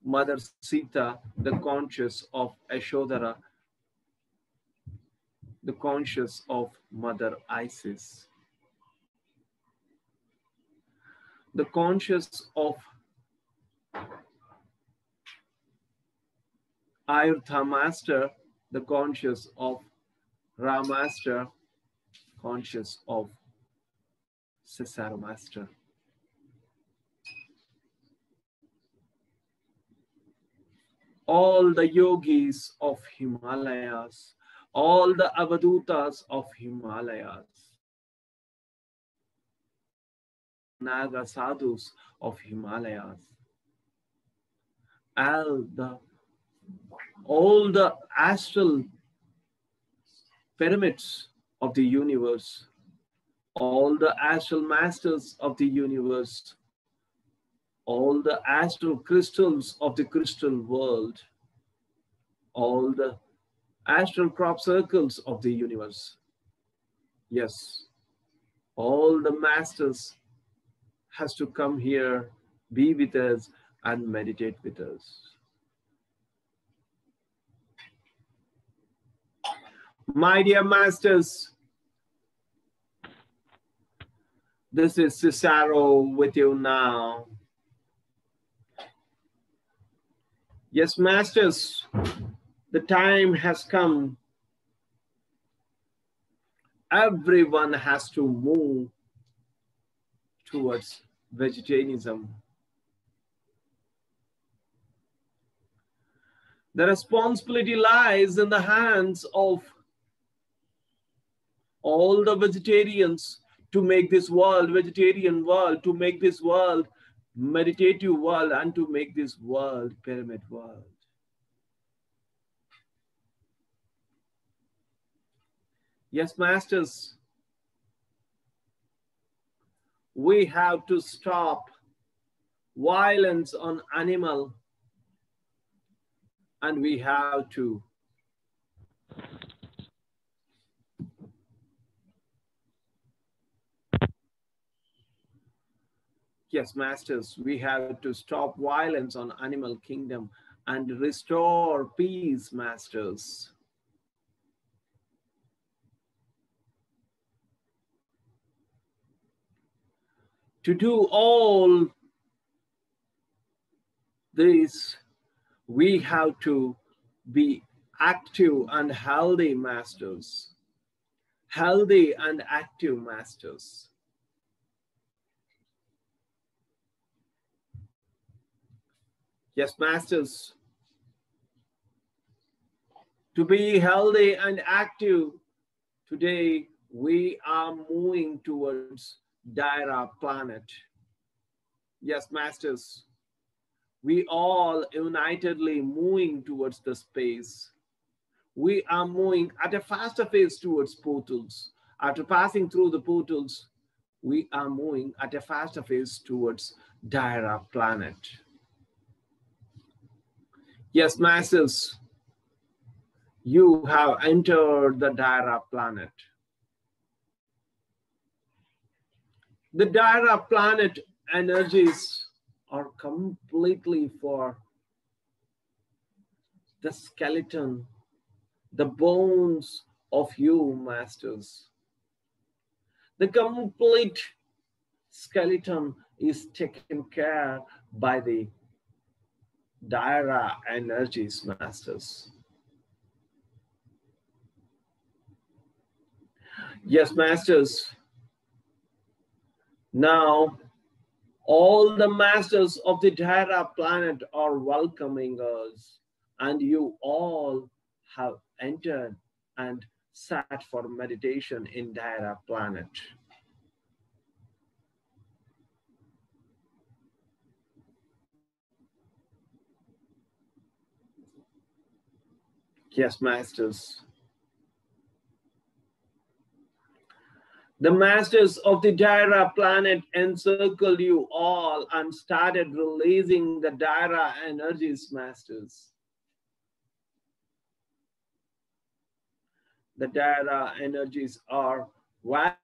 Speaker 4: Mother Sita, the conscious of Ashodhara, the conscious of Mother Isis, the conscious of Ayurtha Master, the conscious of Ram Master, conscious of Cesaro Master. All the yogis of Himalayas, all the avadutas of Himalayas, Naga sadhus of Himalayas, all the astral pyramids of the universe, all the astral masters of the universe, all the astral crystals of the crystal world, all the astral crop circles of the universe. Yes, all the masters has to come here, be with us and meditate with us. My dear masters, This is Cicero with you now. Yes, masters, the time has come. Everyone has to move towards vegetarianism. The responsibility lies in the hands of all the vegetarians to make this world vegetarian world, to make this world meditative world, and to make this world pyramid world. Yes, masters, we have to stop violence on animal, and we have to yes, masters, we have to stop violence on animal kingdom and restore peace, masters. To do all this, we have to be active and healthy, masters. Healthy and active, masters. Yes, masters. To be healthy and active, today we are moving towards Daira planet. Yes, masters. We all unitedly moving towards the space. We are moving at a faster pace towards portals. After passing through the portals, we are moving at a faster pace towards Daira planet. Yes, masters, you have entered the Daira planet. The Daira planet energies are completely for the skeleton, the bones of you, masters. The complete skeleton is taken care by the Daira energies, masters. Yes, masters. Now, all the masters of the Daira planet are welcoming us, and you all have entered and sat for meditation in Daira planet. Yes, masters. The masters of the Daira planet encircled you all and started releasing the Daira energies, masters. The Daira energies are valuable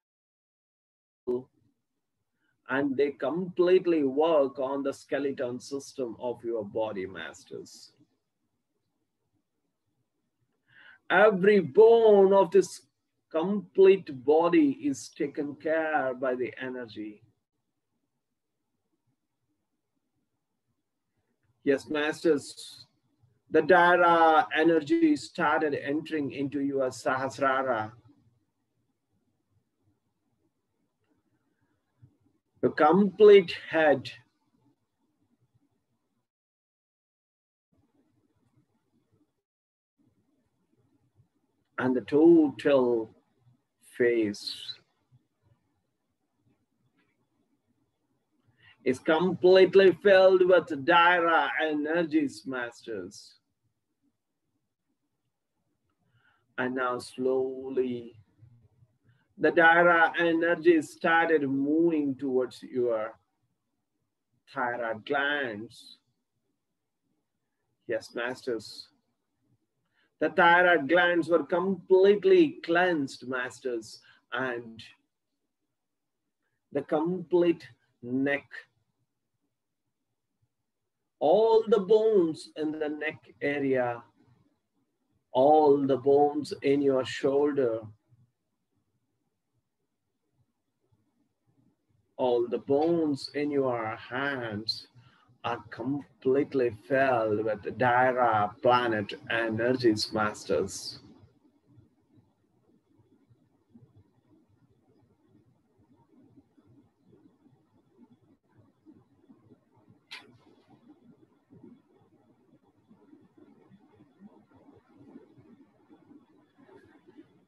Speaker 4: and they completely work on the skeleton system of your body, masters. Every bone of this complete body is taken care by the energy. Yes, masters, the Daira energy started entering into your Sahasrara. The complete head. And the total face is completely filled with Daira energies, masters. And now slowly, the Daira energy started moving towards your thyroid glands. Yes, masters. The thyroid glands were completely cleansed, masters, and the complete neck. All the bones in the neck area, all the bones in your shoulder, All the bones in your hands are completely filled with Daira planet energies, masters.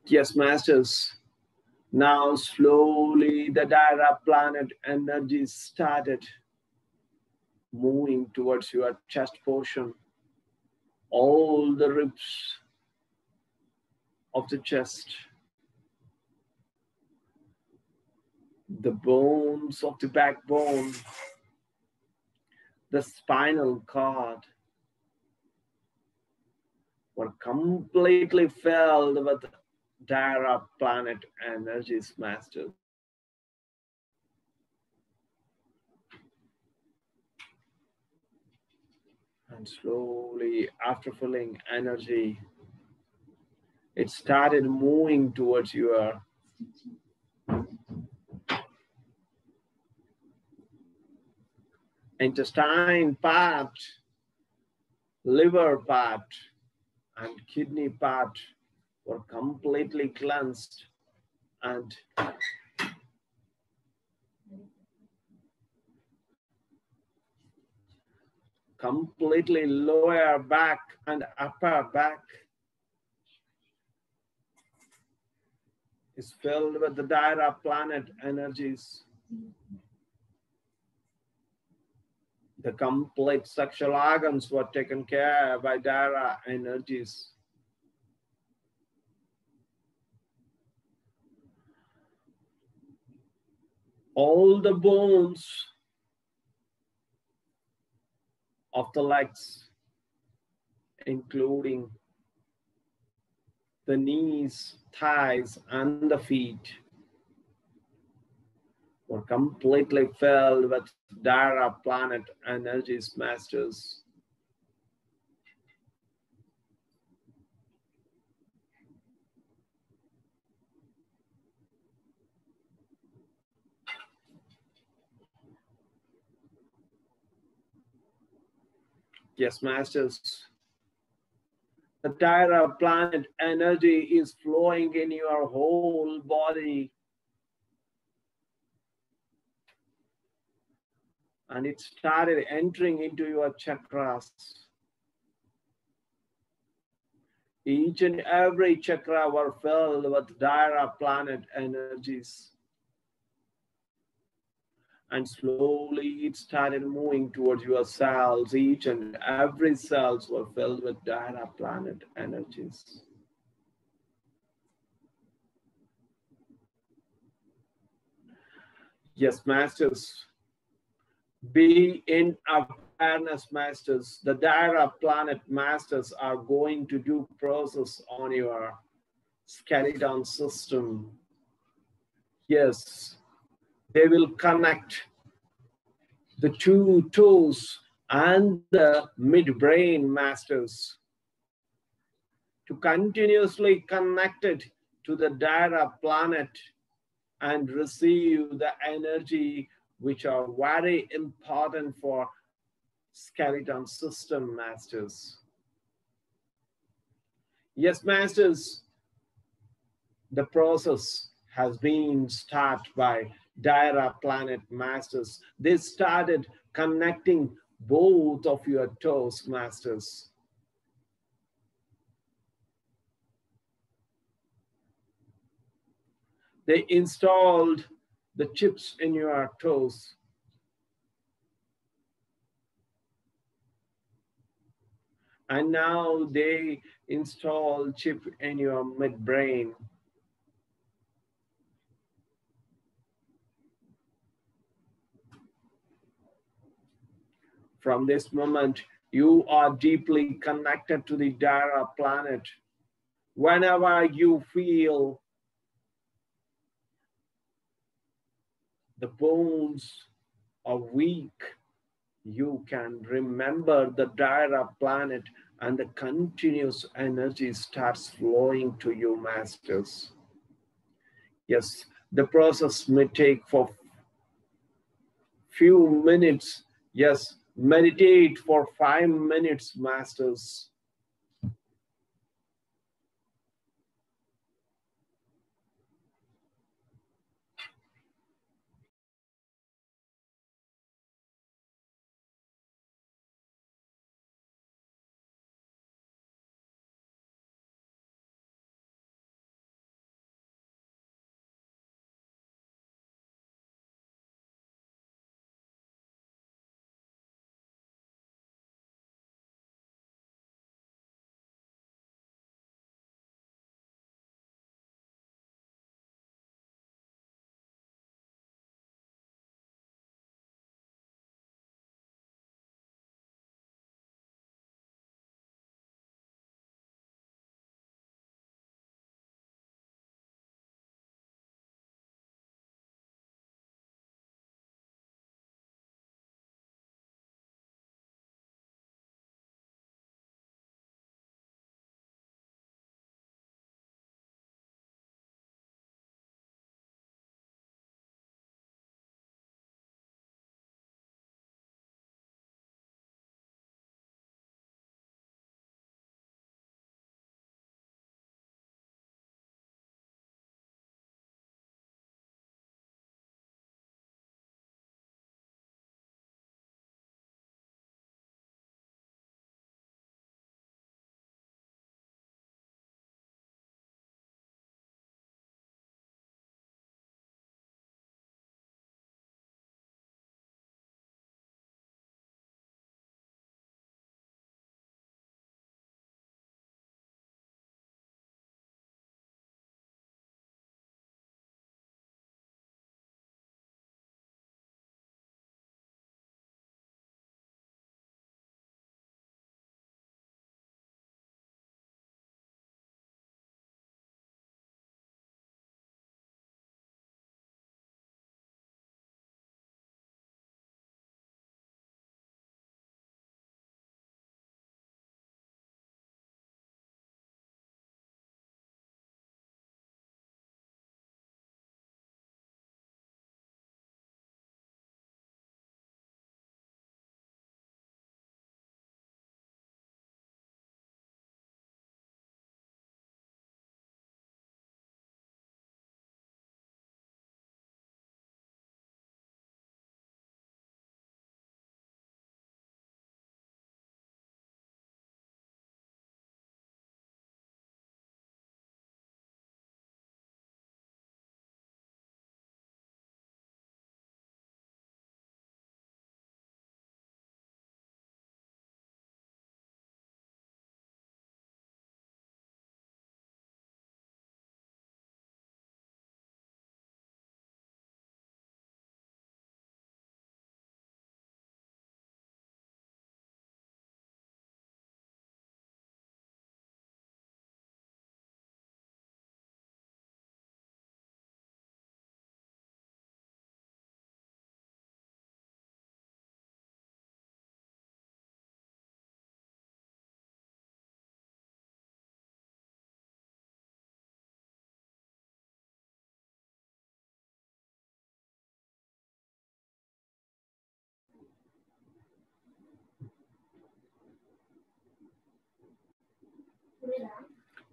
Speaker 4: Yes, masters. Now slowly the Daira planet energy started moving towards your chest portion. All the ribs of the chest, the bones of the backbone, the spinal cord were completely filled with Daira planet energies, masters. And slowly, after filling energy, it started moving towards your intestine part, liver part, and kidney part were completely cleansed, and completely lower back and upper back is filled with the Daira planet energies. The complete sexual organs were taken care of by Daira energies. All the bones of the legs, including the knees, thighs, and the feet, were completely filled with Daira planet energies, masters. Yes, masters. The Daira planet energy is flowing in your whole body. And it started entering into your chakras. Each and every chakra were filled with Daira planet energies. And slowly it started moving towards your cells. Each and every cells were filled with Daira planet energies. Yes, masters. Be in awareness, masters. The Daira planet masters are going to do process on your skeleton system. Yes, they will connect the two toes and the midbrain, masters, to continuously connect it to the Daira planet and receive the energy which are very important for skeleton system, masters. Yes, masters, the process has been started by Daira planet masters. They started connecting both of your toes, masters. They installed the chips in your toes. And now they install chip in your midbrain. From this moment, you are deeply connected to the Daira planet. Whenever you feel the bones are weak, you can remember the Daira planet and the continuous energy starts flowing to you, masters. Yes, the process may take for few minutes. Yes, meditate for 5 minutes, masters.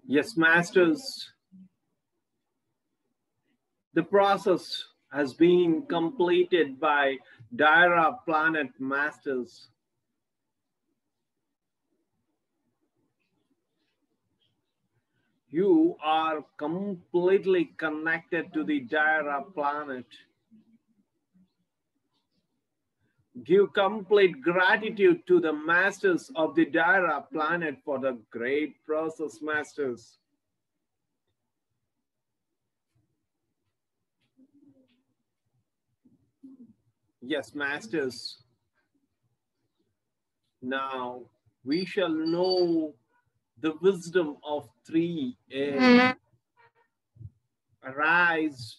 Speaker 4: Yes, masters, the process has been completed by Daira Planet Masters. You are completely connected to the Daira planet. Give complete gratitude to the masters of the Daira planet for the great process, masters. Yes, masters. Now we shall know the wisdom of 3A. Arise,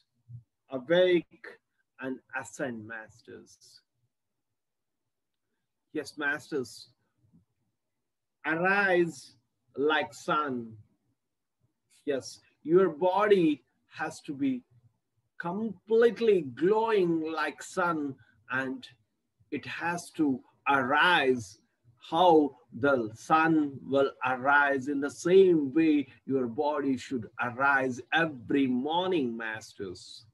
Speaker 4: awake, and ascend, masters. Yes, masters. Arise like sun. Yes, your body has to be completely glowing like sun and it has to arise. How the sun will arise, in the same way your body should arise every morning, masters.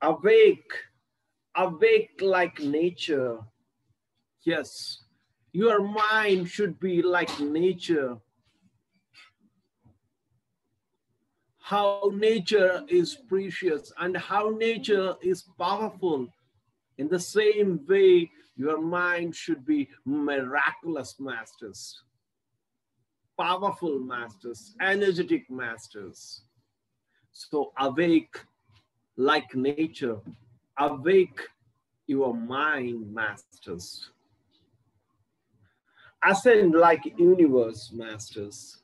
Speaker 4: Awake, awake like nature. Yes, your mind should be like nature. How nature is precious and how nature is powerful. In the same way, your mind should be miraculous, masters, powerful masters, energetic masters. So awake like nature, awake your mind, masters. Ascend like universe, masters.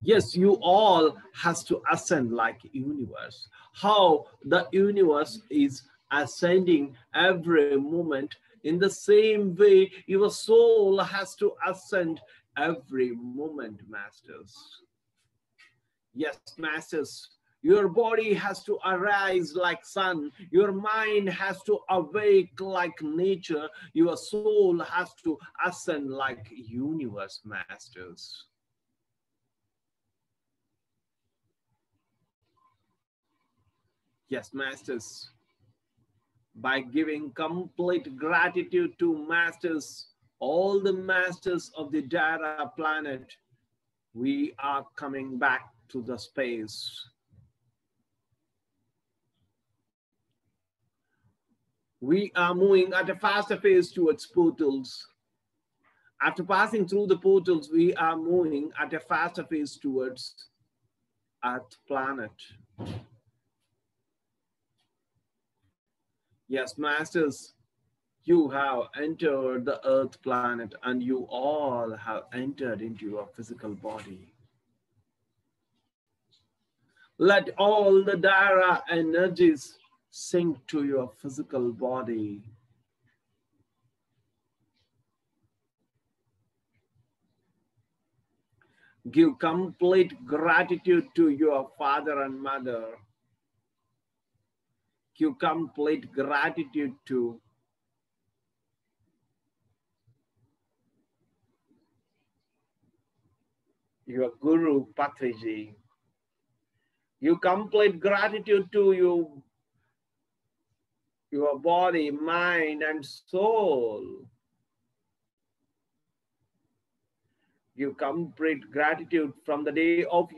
Speaker 4: Yes, you all has to ascend like universe. How the universe is ascending every moment, in the same way your soul has to ascend every moment, masters. Yes, masters, your body has to arise like sun, your mind has to awake like nature, your soul has to ascend like universe, masters. Yes, masters, by giving complete gratitude to masters, all the masters of the Dara planet, we are coming back to the space. We are moving at a faster pace towards portals. After passing through the portals, we are moving at a faster pace towards Earth planet. Yes, masters, you have entered the Earth planet and you all have entered into your physical body. Let all the Dara energies sink to your physical body. Give complete gratitude to your father and mother. Give complete gratitude to your Guru Patriji. Give complete gratitude to your body, mind, and soul. Give complete gratitude from the day of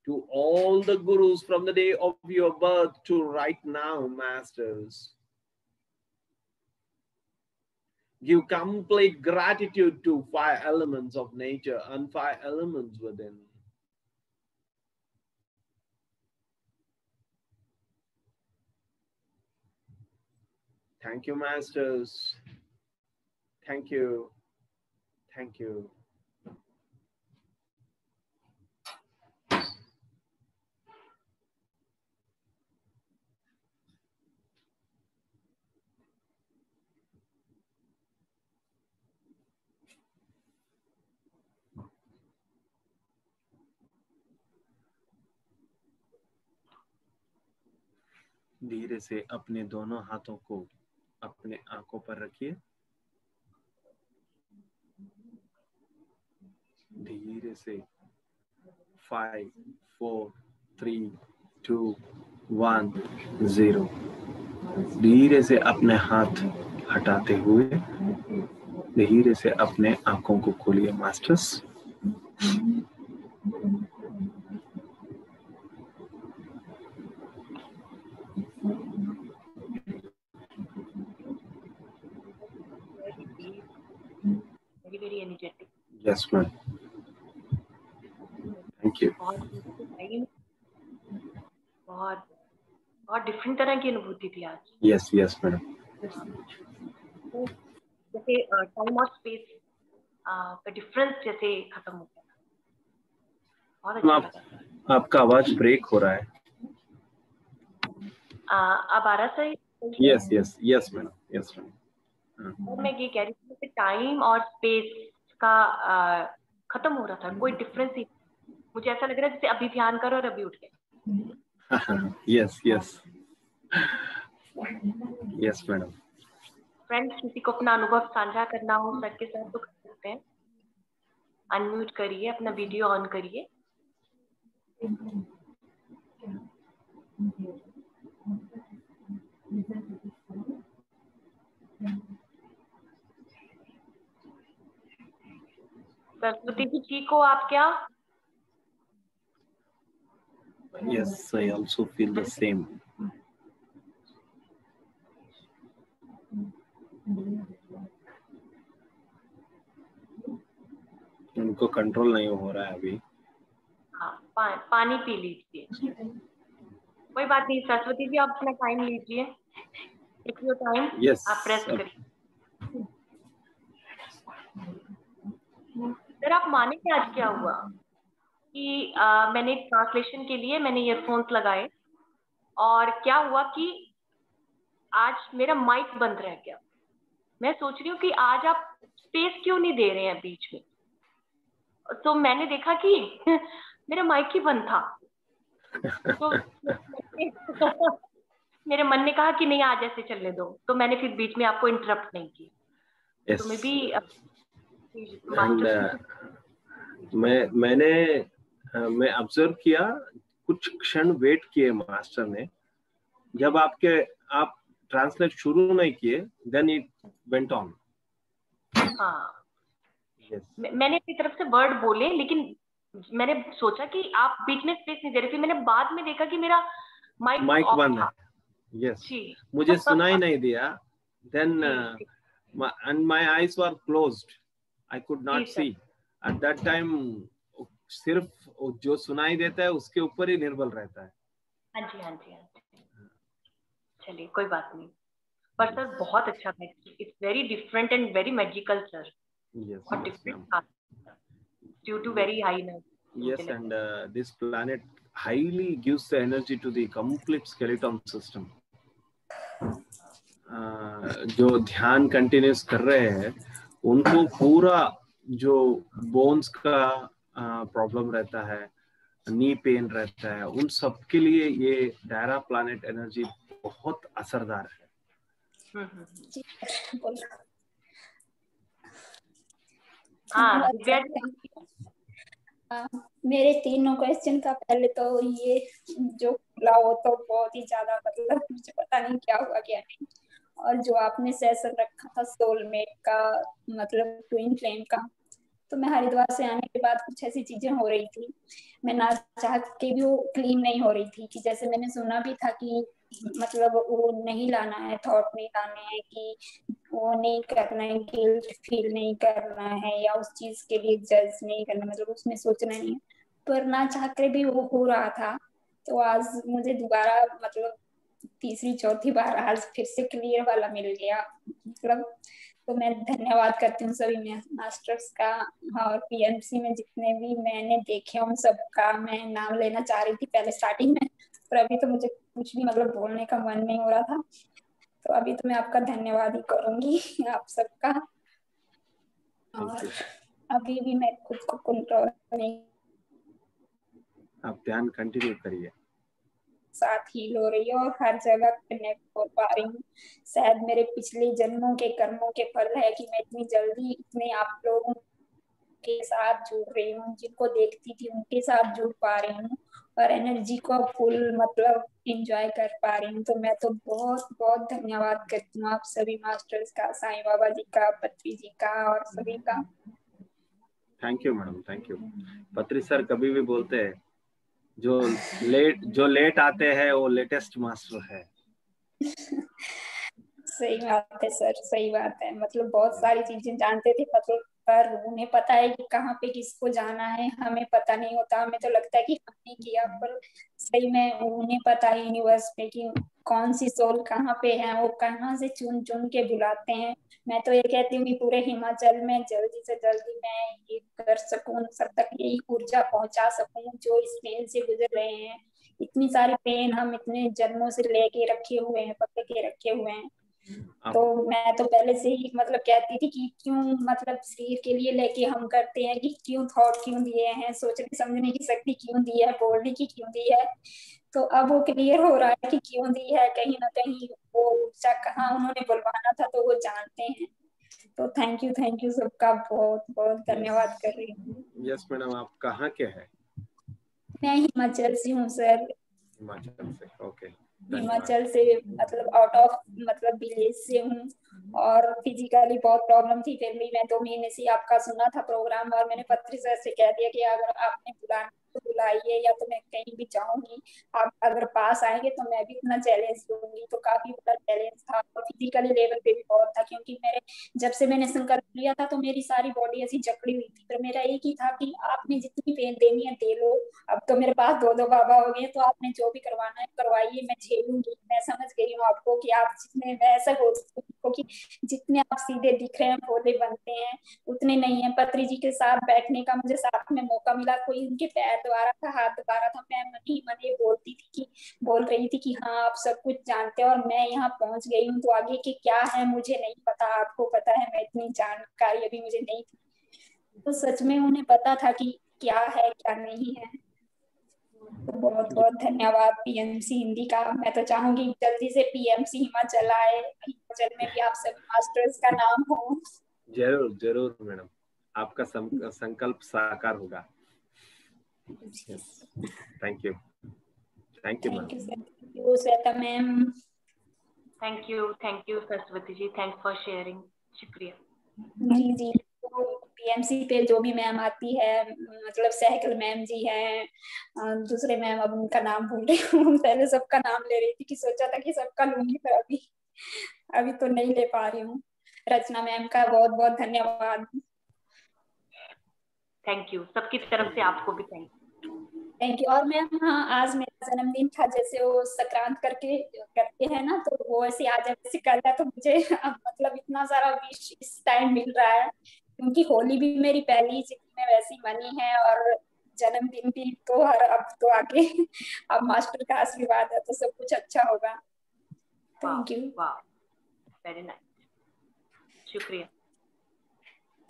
Speaker 4: to all the gurus from the day of your birth to right now, masters. Give complete gratitude to 5 elements of nature and 5 elements within. Thank you, masters. Thank you. Thank you. धीरे से अपने दोनों हाथों को अपने आंखों पर रखिए। धीरे से 5, 4, 3, 2, 1, 0। धीरे से अपने हाथ हटाते हुए धीरे से अपने आंखों को खोलिए, masters.
Speaker 1: Very energetic.
Speaker 4: Yes, ma'am. Thank you.
Speaker 1: बहुत डिफरेंट तरह की अनुभूति थी आज।
Speaker 4: Yes, yes, madam.
Speaker 1: जैसे टाइम और स्पेस का डिफरेंस जैसे खत्म हो गया। बहुत अच्छा लगा।
Speaker 4: आपका आवाज ब्रेक हो रहा है।
Speaker 1: अब आ रहा सही?
Speaker 4: Yes, yes, yes, madam. Yes, madam.
Speaker 1: और मैं ये कह रही थी कि टाइम और स्पेस का खत्म हो रहा था, कोई डिफरेंस ही मुझे ऐसा लग रहा है जैसे अभी ध्यान करो और अभी उठ गए।
Speaker 4: Yes yes yes madam.
Speaker 1: Friends, किसी को अपना अनुभव साझा करना हो सर के साथ तो कर सकते हैं। अनम्यूट करिए, अपना वीडियो ऑन करिए। सरस्वती जी ठीक हो आप क्या?
Speaker 4: Yes, I also feel the same. उनको कंट्रोल नहीं हो रहा है अभी।
Speaker 1: हाँ, पानी पी लीजिए। कोई बात नहीं सरस्वती जी, आप अपना टाइम लीजिए। Take your time.
Speaker 4: Yes.
Speaker 1: आप प्रेस करिए। सर आप माने कि आज क्या हुआ कि मैंने ट्रांसलेशन के लिए मैंने ईयरफोन्स लगाए और क्या हुआ कि आज मेरा माइक बंद रह गया। मैं सोच रही हूँ कि आज आप स्पेस क्यों नहीं दे रहे हैं बीच में। तो मैंने देखा कि मेरा माइक ही बंद था। तो मेरे मन ने कहा कि नहीं आज ऐसे चलने दो, तो मैंने फिर बीच में आपको इंटरप्ट नहीं की।
Speaker 4: Yes.
Speaker 1: तो मैं भी
Speaker 4: मैं ऑब्जर्व किया, कुछ क्षण वेट किए मास्टर ने। जब आप ट्रांसलेट शुरू नहीं किए, देन इट वेंट ऑन।
Speaker 1: हाँ,
Speaker 4: yes.
Speaker 1: मैंने अपनी तरफ से वर्ड बोले, लेकिन मैंने सोचा कि आप बीच में स्पेस नहीं दे रहे थे। मैंने बाद में देखा कि मेरा माइक
Speaker 4: बंद है। यस, मुझे सुनाई नहीं दिया। Then and my eyes were closed, I could not see at that time। सिर्फ जो सुनाई देता है उसके ऊपर ही निर्भर रहता है।
Speaker 1: हाँ जी हाँ जी हाँ जी। चलिए कोई बात नहीं, पर सर बहुत अच्छा था। It's very different and very magical sir.
Speaker 4: Yes,
Speaker 1: और डिफरेंट था due to very high energy.
Speaker 4: Yes, and this planet highly gives the energy to the complete skeleton system। जो ध्यान कंटिन्यूस कर रहे हैं उनको पूरा जो बोन्स का प्रॉब्लम रहता है, नी पेन रहता है, उन सब के लिए ये डायरा प्लैनेट एनर्जी बहुत असरदार है।
Speaker 5: मेरे तीनों क्वेश्चन का पहले तो ये जो खुला हो तो बहुत ही ज्यादा, मतलब मुझे पता नहीं क्या हुआ क्या नहीं। और जो आपने सेशन रखा था सोलमेट का, मतलब ट्विन फ्लेम का, तो मैं हरिद्वार से आने के बाद कुछ ऐसी चीजें हो रही थी, मैं ना चाह के भी वो क्लीन नहीं हो रही थी। कि जैसे मैंने सुना भी था कि मतलब वो नहीं लाना है, थॉट नहीं लाने हैं, कि वो नहीं करना है, गिल्ट फील नहीं करना है, या उस चीज के लिए जज नहीं करना, मतलब उसमें सोचना नहीं है। पर ना चाह कर भी वो हो रहा था। तो आज मुझे दोबारा, मतलब तीसरी चौथी बार आज फिर से क्लियर वाला मिल गया। मतलब तो मैं धन्यवाद करती हूँ सभी मास्टर्स का। और पीएमसी में जितने भी मैंने देखे उन सबका मैं नाम लेना चाह रही थी पहले स्टार्टिंग में, पर अभी तो मुझे कुछ भी मतलब बोलने का मन नहीं हो रहा था। तो अभी तो मैं आपका धन्यवाद ही करूंगी आप सबका। और अभी भी मैं खुद को कंट्रोल नहीं,
Speaker 4: आप ध्यान कंटिन्यू करिए,
Speaker 5: साथ हील हो रही है और हर जगह कनेक्ट हो पा रही हूँ। शायद मेरे पिछले जन्मों के कर्मों के फल है कि मैं इतनी जल्दी इतने आप लोगों के साथ जुड़ रही हूँ, जिनको देखती थी उनके साथ जुड़ पा रही हूँ और एनर्जी को फुल मतलब एंजॉय कर पा रही हूँ। तो मैं तो बहुत बहुत धन्यवाद करती हूँ आप सभी मास्टर्स का, साईं बाबा जी का, पत्री जी का और सभी का।
Speaker 4: Thank you madam, thank you. पत्री सर कभी भी बोलते हैं जो लेट आते हैं वो लेटेस्ट मास्टर है।
Speaker 5: सही बात है सर, सही बात है। मतलब बहुत सारी चीजें जानते थे पर उन्हें पता है कि कहाँ पे किसको जाना है, हमें पता नहीं होता। हमें तो लगता है कि हमने किया, पर सही में उन्हें पता है यूनिवर्स पे कि कौन सी सोल कहाँ पे है, वो कहाँ से चुन चुन के बुलाते हैं। मैं तो ये कहती हूँ कि पूरे हिमाचल में जल्दी से जल्दी मैं ये कर सकूं, सब तक यही ऊर्जा पहुंचा सकूं जो इस पेन से गुजर रहे हैं। इतनी सारी पेन हम इतने जन्मों से लेके रखे हुए हैं, पकड़ के रखे हुए हैं। तो मैं तो पहले से ही मतलब कहती थी कि क्यों मतलब शरीर के लिए लेके हम करते हैं, कि क्यों थॉट क्यों दिए हैं, सोचने समझने की शक्ति क्यों दी है, बोलने की क्यों दी है। तो अब वो क्लियर हो रहा है कि क्यों दी है, कहीं ना कहीं वो ऊर्जा कहाँ उन्होंने बुलवाना था तो वो जानते हैं। तो थैंक यू सबका बहुत बहुत धन्यवाद कर रही हूँ।
Speaker 4: यस मैडम, आप कहाँ के हैं?
Speaker 5: मैं हिमाचल से हूँ सर।
Speaker 4: हिमाचल से, ओके।
Speaker 5: हिमाचल से मतलब आउट ऑफ मतलब विलेज से हूँ। और फिजिकली बहुत प्रॉब्लम थी, फिर भी मैं 2 महीने से आपका सुना था प्रोग्राम, और मैंने पत्री सर से कह दिया कि अगर आपने बुलाना तो बुलाइए, या तो मैं कहीं भी जाऊंगी, आप अगर पास आएंगे तो मैं भी इतना चैलेंज लूंगी। तो काफी बड़ा चैलेंज था और फिजिकली लेवल पे भी बहुत था, क्योंकि मेरे जब से मैंने संकल्प लिया था तो मेरी सारी बॉडी ऐसी जकड़ी हुई थी। पर मेरा एक ही था कि आपने जितनी पेन देनी है दे लो। अब तो मेरे पास 2 बाबा हो गए, तो आपने जो भी करवाना है करवाइए, मैं झेलूंगी। मैं समझ गई हूँ आपको कि आप जितने, मैं ऐसा बोलती हूँ कि जितने आप सीधे दिख रहे हैं भोले बनते हैं उतने नहीं है। पत्री जी के साथ बैठने का मुझे साथ में मौका मिला, कोई उनके पैर दबा था, हाथ दबा था, मैं मन ही मन ये बोलती थी कि बोल रही थी कि हाँ आप सब कुछ जानते हैं और मैं यहाँ पहुंच गई हूँ, तो आगे की क्या है मुझे नहीं पता, आपको पता है। मैं इतनी जानकारी अभी मुझे नहीं थी, तो सच में उन्हें पता था कि क्या है क्या नहीं है। तो बहुत बहुत धन्यवाद पीएमसी हिंदी का। मैं तो चाहूंगी जल्दी से पीएमसी हिमाचल आए, हिमाचल में भी आप सब मास्टर्स का नाम हो।
Speaker 4: जरूर जरूर मैडम, आपका संकल्प साकार होगा। Thank you madam.
Speaker 5: Thank you sir, thank you Shweta ma'am.
Speaker 1: Thank you Saraswati ji, thanks for sharing. शुक्रिया।
Speaker 5: जी जी। तो पीएमसी पे जो भी मैम आती है, मतलब सहगल मैम जी हैं, दूसरे मैम अब उनका नाम भूल रही हूँ, पहले सबका नाम ले रही थी कि सोचा था कि सबका लूंगी, पर अभी अभी तो नहीं ले पा रही हूँ। रचना मैम का बहुत बहुत धन्यवाद।
Speaker 1: थैंक यू, सबकी तरफ से आपको भी थैंक
Speaker 5: थैंक यू। और मैम हाँ, आज मेरा जन्मदिन था, जैसे वो संक्रांत करते हैं ना, तो वो ऐसे आज ऐसे कर दिया, तो मुझे अब मतलब इतना सारा विश इस टाइम मिल रहा है, क्योंकि होली भी मेरी पहली जिंदगी में वैसी मनी है, और जन्मदिन भी तो हर अब तो आगे अब मास्टर का आशीर्वाद है तो सब कुछ अच्छा होगा। Thank you.
Speaker 1: वाह, वेरी नाइस, शुक्रिया।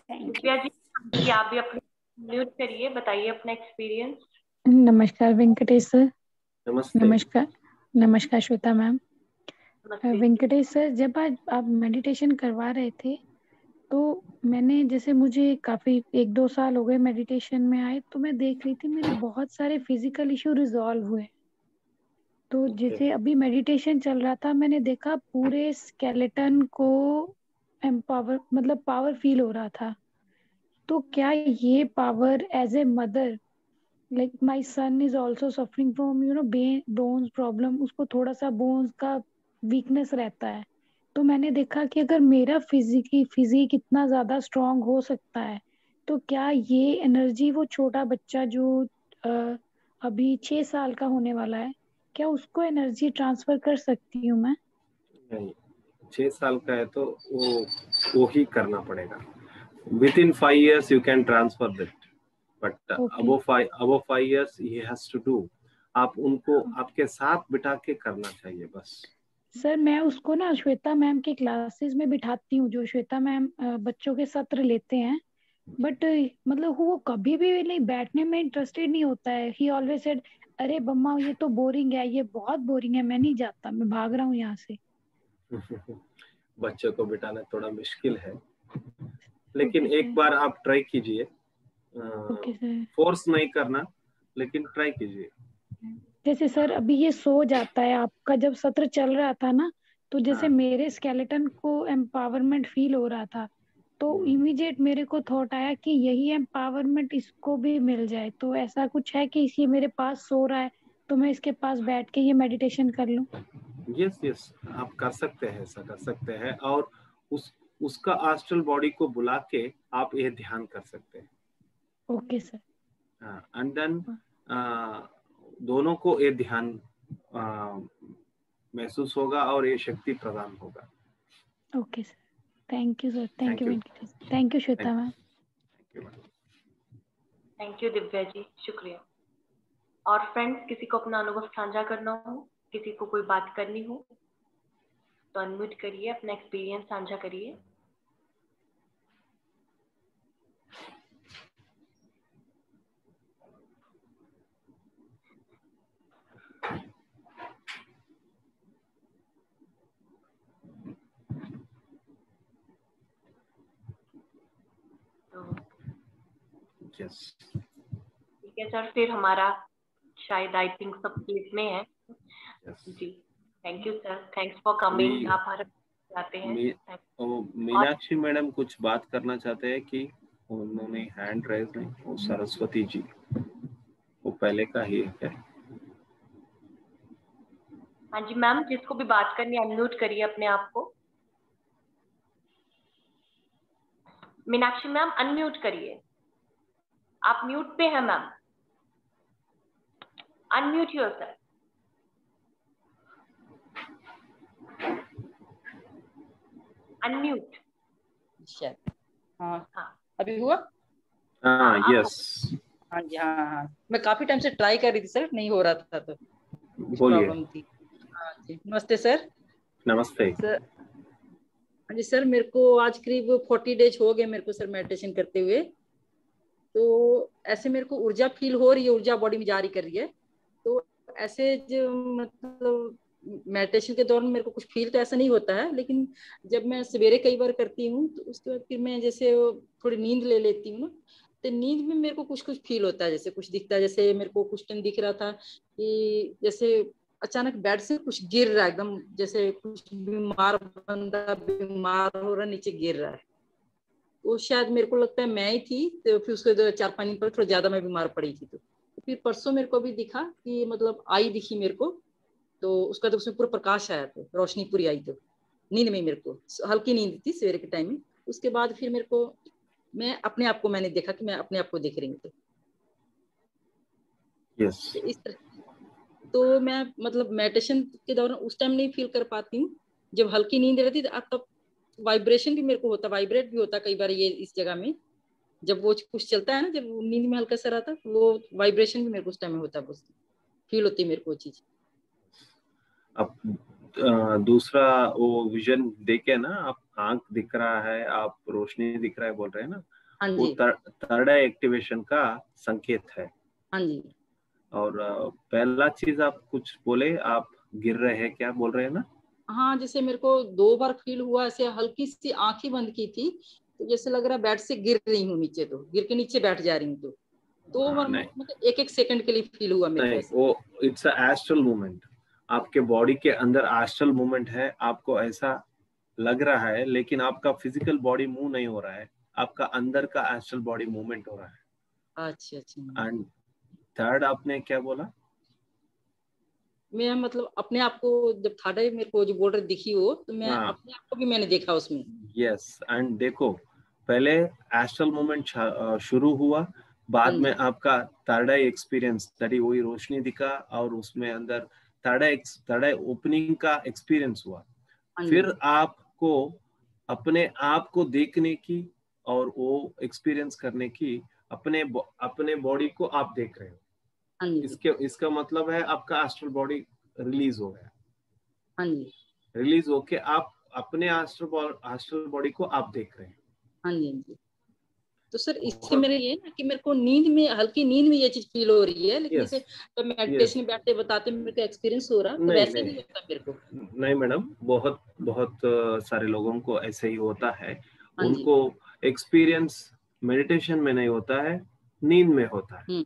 Speaker 5: Thank you.
Speaker 1: दिव्या जी, आप भी अपनी म्यूट करिए, बताइए अपना एक्सपीरियंस।
Speaker 6: नमस्कार वेंकटेश सर।
Speaker 4: नमस्ते।
Speaker 6: नमस्कार श्वेता मैम।
Speaker 1: नमस्ते।
Speaker 6: वेंकटेश सर, जब आज आप मेडिटेशन करवा रहे थे तो मैंने, जैसे मुझे काफी 1-2 साल हो गए मेडिटेशन में आए, तो मैं देख रही थी मेरे बहुत सारे फिजिकल इश्यू रिजॉल्व हुए। तो जैसे अभी मेडिटेशन चल रहा था, मैंने देखा पूरे स्केलेटन को एम्पावर, मतलब पावर फील हो रहा था। तो क्या ये power as a mother, like my son is also suffering from bones problem, उसको थोड़ा सा बोन्स का वीकनेस रहता है। तो मैंने देखा कि अगर मेरा फिजिक इतना ज्यादा स्ट्रांग हो सकता है, तो क्या ये एनर्जी वो छोटा बच्चा जो अभी 6 साल का होने वाला है, क्या उसको एनर्जी ट्रांसफर कर सकती हूँ मैं?
Speaker 4: नहीं, 6 साल का है तो वो ही करना पड़ेगा। Within 5 years you can transfer that, but above 5 years he has to do. आप उनको आपके साथ बिठा के करना चाहिए बस।
Speaker 6: सर मैं उसको ना श्वेता मैम के क्लासेस में बिठाती हूँ, जो श्वेता मैम बच्चों के सत्र लेते हैं, बट मतलब वो कभी भी नहीं बैठने में इंटरेस्टेड नहीं होता है। ही ऑलवेज सेड, अरे बम्मा ये तो बोरिंग है, ये बहुत बोरिंग है, मैं नहीं जाता, मैं भाग रहा हूँ यहाँ से।
Speaker 4: बच्चों को बिठाना थोड़ा मुश्किल है, लेकिन एक बार आप ट्राई कीजिए। फोर्स नहीं करना, लेकिन ट्राई कीजिए।
Speaker 6: जैसे सर अभी ये सो जाता है, आपका जब सत्र चल रहा था ना, तो जैसे मेरे स्केलेटन को एम्पावरमेंट फील हो रहा था, तो इमीडिएट मेरे को थॉट आया कि यही एम्पावरमेंट इसको भी मिल जाए। तो ऐसा कुछ है कि ये मेरे पास सो रहा है, तो मैं इसके पास बैठ के ये मेडिटेशन कर लूं?
Speaker 4: यस, आप कर सकते हैं, ऐसा कर सकते हैं। और उसका एस्ट्रल बॉडी को बुला के आप ये ध्यान कर सकते हैं।
Speaker 6: Okay sir.
Speaker 4: एंड देन दोनों को ये ध्यान महसूस होगा और ये शक्ति प्रदान होगा।
Speaker 6: Okay sir, thank you sir. Thank you, thank you Shweta ma'am.
Speaker 1: Thank you Divya ji, शुक्रिया। और फ्रेंड्स, किसी को अपना अनुभव साझा करना हो, किसी को कोई बात करनी हो? तो अनम्यूट करिए, अपना एक्सपीरियंस साझा करिए।
Speaker 4: यस,
Speaker 1: ठीक है सर, फिर हमारा शायद आई थिंक सब प्लेस में है।
Speaker 4: यस।
Speaker 1: जी, thank you sir, thanks for coming. आप हर जाते हैं।
Speaker 4: मीनाक्षी मैडम कुछ बात करना चाहते हैं कि उन्होंने हैंड रेज नहीं, वो सरस्वती जी, वो पहले का ही है क्या?
Speaker 1: हाँ जी मैम, जिसको भी बात करनी है अनम्यूट करिए अपने आप को। मीनाक्षी मैम अनम्यूट करिए, आप म्यूट पे हैं मैम, अनम्यूट योरसेल्फ। अनम्यूट।
Speaker 2: शायद हाँ
Speaker 1: हाँ
Speaker 2: अभी हुआ।
Speaker 4: हाँ,
Speaker 1: आप
Speaker 4: यस,
Speaker 2: हाँ जी हाँ हाँ, मैं काफी टाइम से ट्राई कर रही थी सर, नहीं हो रहा था तो
Speaker 4: बोलिए।
Speaker 2: प्रॉब्लम थी। हाँ जी, नमस्ते सर।
Speaker 4: नमस्ते
Speaker 2: सर हाँ जी सर, मेरे को आज करीब 40 डेज हो गए मेरे को सर मेडिटेशन करते हुए। तो ऐसे मेरे को ऊर्जा फील हो रही है, ऊर्जा बॉडी में जारी कर रही है। तो ऐसे जो मतलब मेडिटेशन के दौरान मेरे को कुछ फील तो ऐसा नहीं होता है, लेकिन जब मैं सवेरे कई बार करती हूँ तो उसके बाद फिर मैं जैसे थोड़ी नींद ले लेती हूँ ना, तो नींद में मेरे को कुछ कुछ फील होता है, जैसे कुछ दिखता है। जैसे मेरे को कुछ टाइम दिख रहा था कि जैसे अचानक बेड से कुछ गिर रहा है एकदम, जैसे कुछ बीमार बंदा बीमार हो रहा है नीचे गिर रहा है। वो शायद मेरे को लगता है मैं ही थी। तो फिर उसके 4-5 दिन पर थोड़ा ज्यादा मैं बीमार पड़ी थी। तो फिर परसों मेरे को भी दिखा कि मतलब आई दिखी मेरे को, तो उसका तो उसमें पूरा प्रकाश आया, तो रोशनी पूरी आई। तो नींद में मेरे को हल्की नींद थी सवेरे के टाइम में। उसके बाद फिर मेरे को मैं अपने आप को मैंने देखा कि मैं अपने आप को देख रही हूँ।
Speaker 4: यस,
Speaker 2: तो इस तरह तो मैं मतलब मेडिटेशन के दौरान उस टाइम नहीं फील कर पाती हूँ जब हल्की नींद रहती, तब वाइब्रेशन भी मेरे को होता, वाइब्रेट भी होता कई बार ये इस जगह में। जब वो कुछ चलता है ना, जब नींद में हल्का सा रहता, वो वाइब्रेशन भी मेरे को उस टाइम में होता, बस फील होती है मेरे को चीज।
Speaker 4: अब दूसरा वो विजन देखे ना, आप आंख दिख रहा है, आप रोशनी दिख रहा है बोल रहे हैं ना,
Speaker 2: हाँ
Speaker 4: वो
Speaker 2: जी
Speaker 4: थर्ड आई एक्टिवेशन का संकेत है।
Speaker 2: हाँ जी।
Speaker 4: और पहला चीज आप कुछ बोले, आप गिर रहे हैं क्या बोल रहे हैं ना?
Speaker 2: हाँ, जैसे मेरे को 2 बार फील हुआ, ऐसे हल्की सी आंखें बंद की थी तो जैसे लग रहा है बेड से गिर रही हूँ नीचे, तो गिर के नीचे बैठ जा रही हूँ। तो 2 बार
Speaker 4: नहीं
Speaker 2: मतलब 1-1 सेकंड के लिए फील हुआ मेरे को
Speaker 4: नहीं,
Speaker 2: ऐसे।
Speaker 4: वो इट्स अ एस्ट्रल मूवमेंट, आपके बॉडी के अंदर एस्ट्रल मूवमेंट है, आपको ऐसा लग रहा है, लेकिन आपका फिजिकल बॉडी मूव नहीं हो रहा है, आपका अंदर का एस्ट्रल बॉडी मूवमेंट हो रहा है।
Speaker 2: अच्छा अच्छा।
Speaker 4: एंड थर्ड आपने क्या बोला?
Speaker 2: मैं मतलब अपने आप को जब थर्ड आई मेरे को जो बोल रहे दिखी हो, तो मैं
Speaker 4: हाँ,
Speaker 2: अपने आप को भी मैंने देखा उसमें।
Speaker 4: यस। एंड देखो, पहले एस्ट्रल मूवमेंट शुरू हुआ,
Speaker 2: हाँ
Speaker 4: बाद में
Speaker 2: जी
Speaker 4: आपका थर्ड आई एक्सपीरियंस, तभी वही रोशनी दिखा, और उसमें अंदर थर्ड आई ओपनिंग का एक्सपीरियंस हुआ।
Speaker 2: हाँ जी
Speaker 4: फिर आपको अपने आप को देखने की और वो एक्सपीरियंस करने की, अपने बॉडी को आप देख रहे हो।
Speaker 2: हाँ जी
Speaker 4: इसका मतलब है आपका एस्ट्रल बॉडी रिलीज हो गया।
Speaker 2: हाँ जी
Speaker 4: रिलीज होके आप अपने एस्ट्रल बॉडी को आप देख रहे हैं।
Speaker 2: हाँ जी हाँ जी। तो सर इससे
Speaker 4: बहुत,
Speaker 2: मेरे ये ना कि मेरे को नींद में हल्की नींद में ये चीज फील हो रही है, लेकिन
Speaker 4: यस
Speaker 2: जैसे तो
Speaker 4: यस।
Speaker 2: मेडिटेशन में बैठते बताते मेरे को एक्सपीरियंस हो रहा, तो
Speaker 4: नहीं
Speaker 2: वैसे
Speaker 4: नहीं
Speaker 2: नहीं होता मेरे को।
Speaker 4: नहीं मैडम, बहुत बहुत सारे लोगों को ऐसे ही होता है।
Speaker 2: हाँ जी
Speaker 4: उनको एक्सपीरियंस मेडिटेशन में नहीं होता है, नींद में होता है।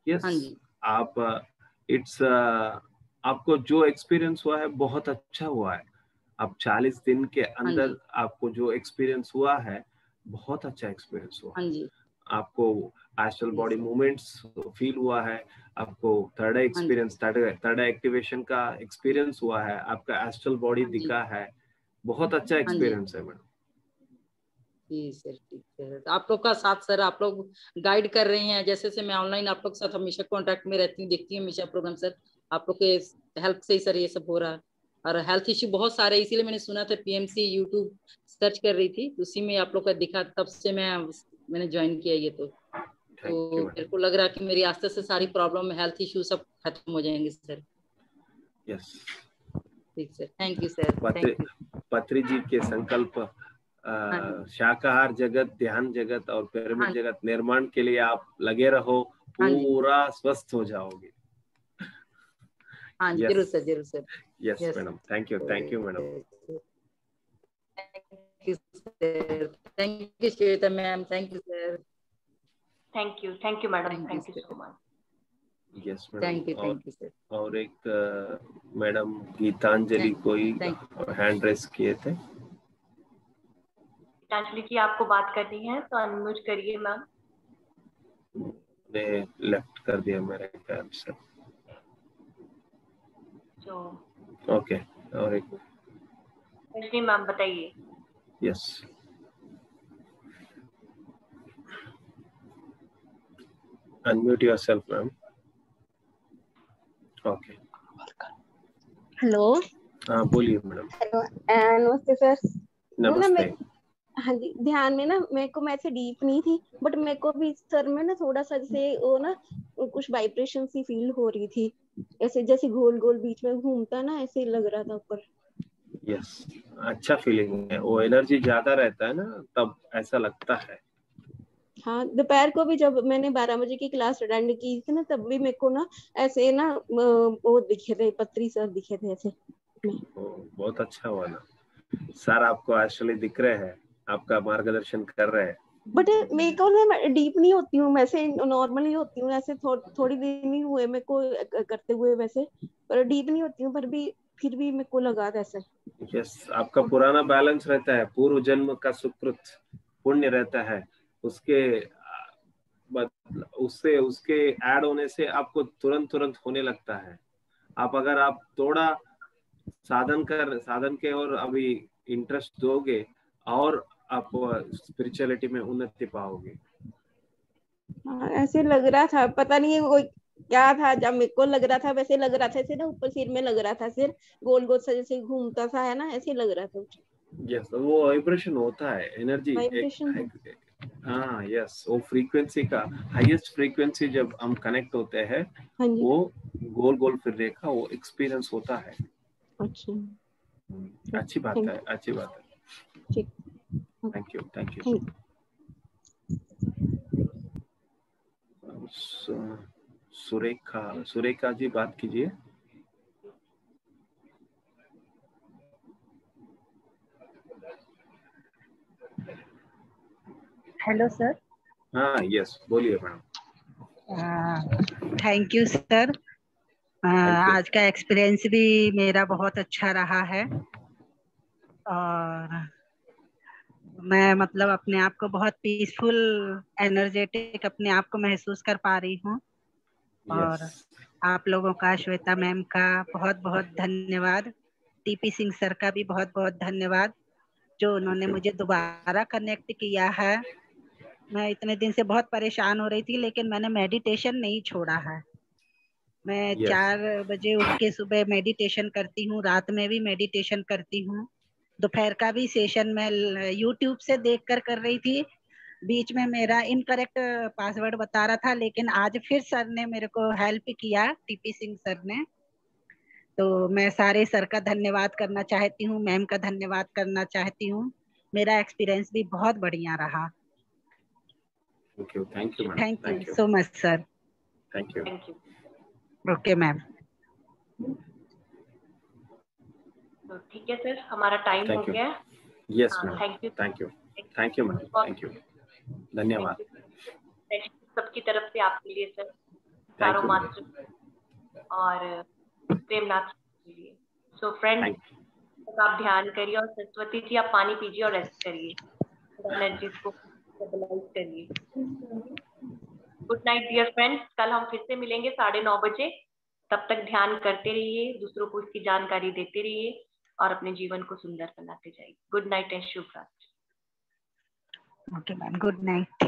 Speaker 4: यस।
Speaker 2: हाँ जी
Speaker 4: आप इट्स आपको जो एक्सपीरियंस हुआ है बहुत अच्छा हुआ है। अब 40 दिन के
Speaker 2: हाँ
Speaker 4: अंदर
Speaker 2: जी
Speaker 4: आपको जो एक्सपीरियंस हुआ है, बहुत अच्छा एक्सपीरियंस हुआ
Speaker 2: हाँ
Speaker 4: है।
Speaker 2: जी।
Speaker 4: आपको एस्ट्रल
Speaker 2: जी
Speaker 4: बॉडी
Speaker 2: सर।
Speaker 4: मूवमेंट्स फील हुआ है, आपको थर्ड आई
Speaker 2: हाँ जी
Speaker 4: एक्सपीरियंस, थर्ड आई एक्टिवेशन का एक्सपीरियंस हुआ है, आपका एस्ट्रल बॉडी
Speaker 2: हाँ जी
Speaker 4: दिखा है। बहुत अच्छा
Speaker 2: हाँ जी।
Speaker 4: एक्सपीरियंस है मैडम।
Speaker 2: जी सर, ठीक है। तो आप लोग का साथ सर, आप लोग गाइड कर रहे हैं जैसे से मैं ऑनलाइन आप लोग के साथ हमेशा कांटेक्ट में रहती हूँ, देखती हूँ हमेशा प्रोग्राम सर। आप लोग के हेल्प से ही सर ये सब हो रहा है। और हेल्थ इश्यू बहुत सारे, इसीलिए मैंने सुना था पीएमसी यूट्यूब सर्च कर रही थी, उसी में आप लोग का दिखा, तब से मैंने ज्वाइन किया ये।
Speaker 4: थैंक यू
Speaker 2: तो मेरे
Speaker 4: मैडम।
Speaker 2: को लग रहा कि मेरी आस्ते से सारी प्रॉब्लम हेल्थ इश्यू सब खत्म हो जाएंगे सर।
Speaker 4: यस,
Speaker 2: ठीक sir, thank you sir, thank you.
Speaker 4: पत्री जी के संकल्प शाकाहार जगत, ध्यान जगत और पिरामिड जगत निर्माण के लिए आप लगे रहो, पूरा स्वस्थ हो जाओगे।
Speaker 2: हाँ
Speaker 4: Yes.
Speaker 2: जरूर सर, जरूर sir.
Speaker 4: Yes madam, thank you madam.
Speaker 2: Thank you sir, thank you Shweta ma'am, thank you sir.
Speaker 1: Thank you madam, thank you so much.
Speaker 4: Yes madam,
Speaker 2: thank you sir.
Speaker 4: और एक मैडम गीतांजलि कोई हैंड रेस किए थे।
Speaker 1: गीतांजलि जी आपको बात करनी है तो अनम्यूट करिए मैम।
Speaker 4: ने लेफ्ट कर दिया मेरे ख्याल से। ओके, और एक
Speaker 1: मैम बताइए।
Speaker 4: Yes, unmute yourself ma'am. Okay,
Speaker 7: hello.
Speaker 4: हाँ बोलिए मैडम।
Speaker 7: हेलो, नमस्ते सर।
Speaker 4: नमस्ते।
Speaker 7: हाँ जी, ध्यान में ना मेरे को, मैं ऐसे डीप नहीं थी, बट मेरे को भी सर में ना थोड़ा सा जैसे वो ना कुछ वाइब्रेशन सी फील हो रही थी, ऐसे जैसे गोल गोल बीच में घूमता ना, ऐसे लग रहा था ऊपर।
Speaker 4: यस, अच्छा फीलिंग है, वो एनर्जी ज्यादा रहता है ना तब ऐसा लगता है।
Speaker 7: हाँ, दोपहर को भी जब मैंने 12 बजे की क्लास अटेंड की थी ना, तब भी मेरे को ना ऐसे ना वो दिखे थे, पत्री सर दिखे थे ऐसे।
Speaker 4: बहुत अच्छा हुआ ना, सर आपको एक्चुअली दिख रहे हैं, आपका मार्गदर्शन कर रहे हैं।
Speaker 7: बट मेरे को ना डीप नहीं होती हूँ, वैसे नॉर्मली होती हूँ, ऐसे थोड़ी दिन ही हुए मेरे को करते हुए, वैसे पर डीप नहीं होती हूँ, पर भी फिर भी मेरे को लगा ऐसे।
Speaker 4: यस, आपका पुराना बैलेंस रहता है, पूर्व जन्म का सुकृत पुण्य रहता है, उससे उसके ऐड होने से आपको तुरंत होने लगता है। अगर आप थोड़ा साधन के और अभी इंटरेस्ट दोगे और आप स्पिरिचुअलिटी में उन्नति पाओगे।
Speaker 7: हाँ, ऐसे लग रहा था, पता नहीं वो क्या था, जब मेरे को लग रहा था वैसे लग रहा था, ऐसे ना ऊपर सिर में लग रहा था, सिर गोल गोल सा जैसे घूमता था, है ना, ऐसे लग रहा था।
Speaker 4: यस, वो वाइब्रेशन होता है, एनर्जी
Speaker 7: वाइब्रेशन।
Speaker 4: हाँ यस, वो फ्रीक्वेंसी का हाईएस्ट फ्रीक्वेंसी जब हम कनेक्ट होते हैं,
Speaker 7: हाँ जी।
Speaker 4: वो गोल गोल फिर रेखा वो एक्सपीरियंस होता है।
Speaker 7: अच्छा,
Speaker 4: अच्छी बात है, अच्छी बात है।
Speaker 7: ठीक,
Speaker 4: thank you, thank you. Surekha ji बात कीजिए।
Speaker 8: Hello sir.
Speaker 4: हाँ यस, बोलिए मैडम।
Speaker 8: Thank you sir. आज का एक्सपीरियंस भी मेरा बहुत अच्छा रहा है, और मैं मतलब अपने आप को बहुत पीसफुल, एनर्जेटिक अपने आप को महसूस कर पा रही हूँ। और आप लोगों का, श्वेता मैम का बहुत बहुत धन्यवाद, टीपी सिंह सर का भी बहुत बहुत धन्यवाद, जो उन्होंने मुझे दोबारा कनेक्ट किया है। मैं इतने दिन से बहुत परेशान हो रही थी, लेकिन मैंने मेडिटेशन नहीं छोड़ा है। मैं 4 बजे उठ के सुबह मेडिटेशन करती हूँ, रात में भी मेडिटेशन करती हूँ, दोपहर का भी सेशन मैं यूट्यूब से देखकर कर रही थी। बीच में मेरा इनकरेक्ट पासवर्ड बता रहा था, लेकिन आज फिर सर ने मेरे को हेल्प किया, टीपी सिंह सर ने। तो मैं सारे सर का धन्यवाद करना चाहती हूँ, मैम का धन्यवाद करना चाहती हूँ। मेरा एक्सपीरियंस भी बहुत बढ़िया रहा।
Speaker 4: Thank you madam.
Speaker 8: Thank you so much sir.
Speaker 4: Thank you.
Speaker 8: Okay ma'am.
Speaker 1: तो ठीक है सर, हमारा टाइम हो गया।
Speaker 4: Yes ma'am, thank you madam, thank you, धन्यवाद
Speaker 1: सबकी तरफ से आपके लिए सर, चारों मात्र और प्रेमनाथ के लिए। सो फ्रेंड्स, आप ध्यान करिए, और सरस्वती जी आप पानी पीजिए और रेस्ट करिए, एनर्जीज को स्टेबलाइज करिए। गुड नाइट डियर फ्रेंड्स, कल हम फिर से मिलेंगे 9:30 बजे। तब तक ध्यान करते रहिए, दूसरों को इसकी जानकारी देते रहिए और अपने जीवन को सुंदर बनाते जाइए। गुड नाइट एंड शुभ रात्रि।
Speaker 8: Okay ma'am, good night.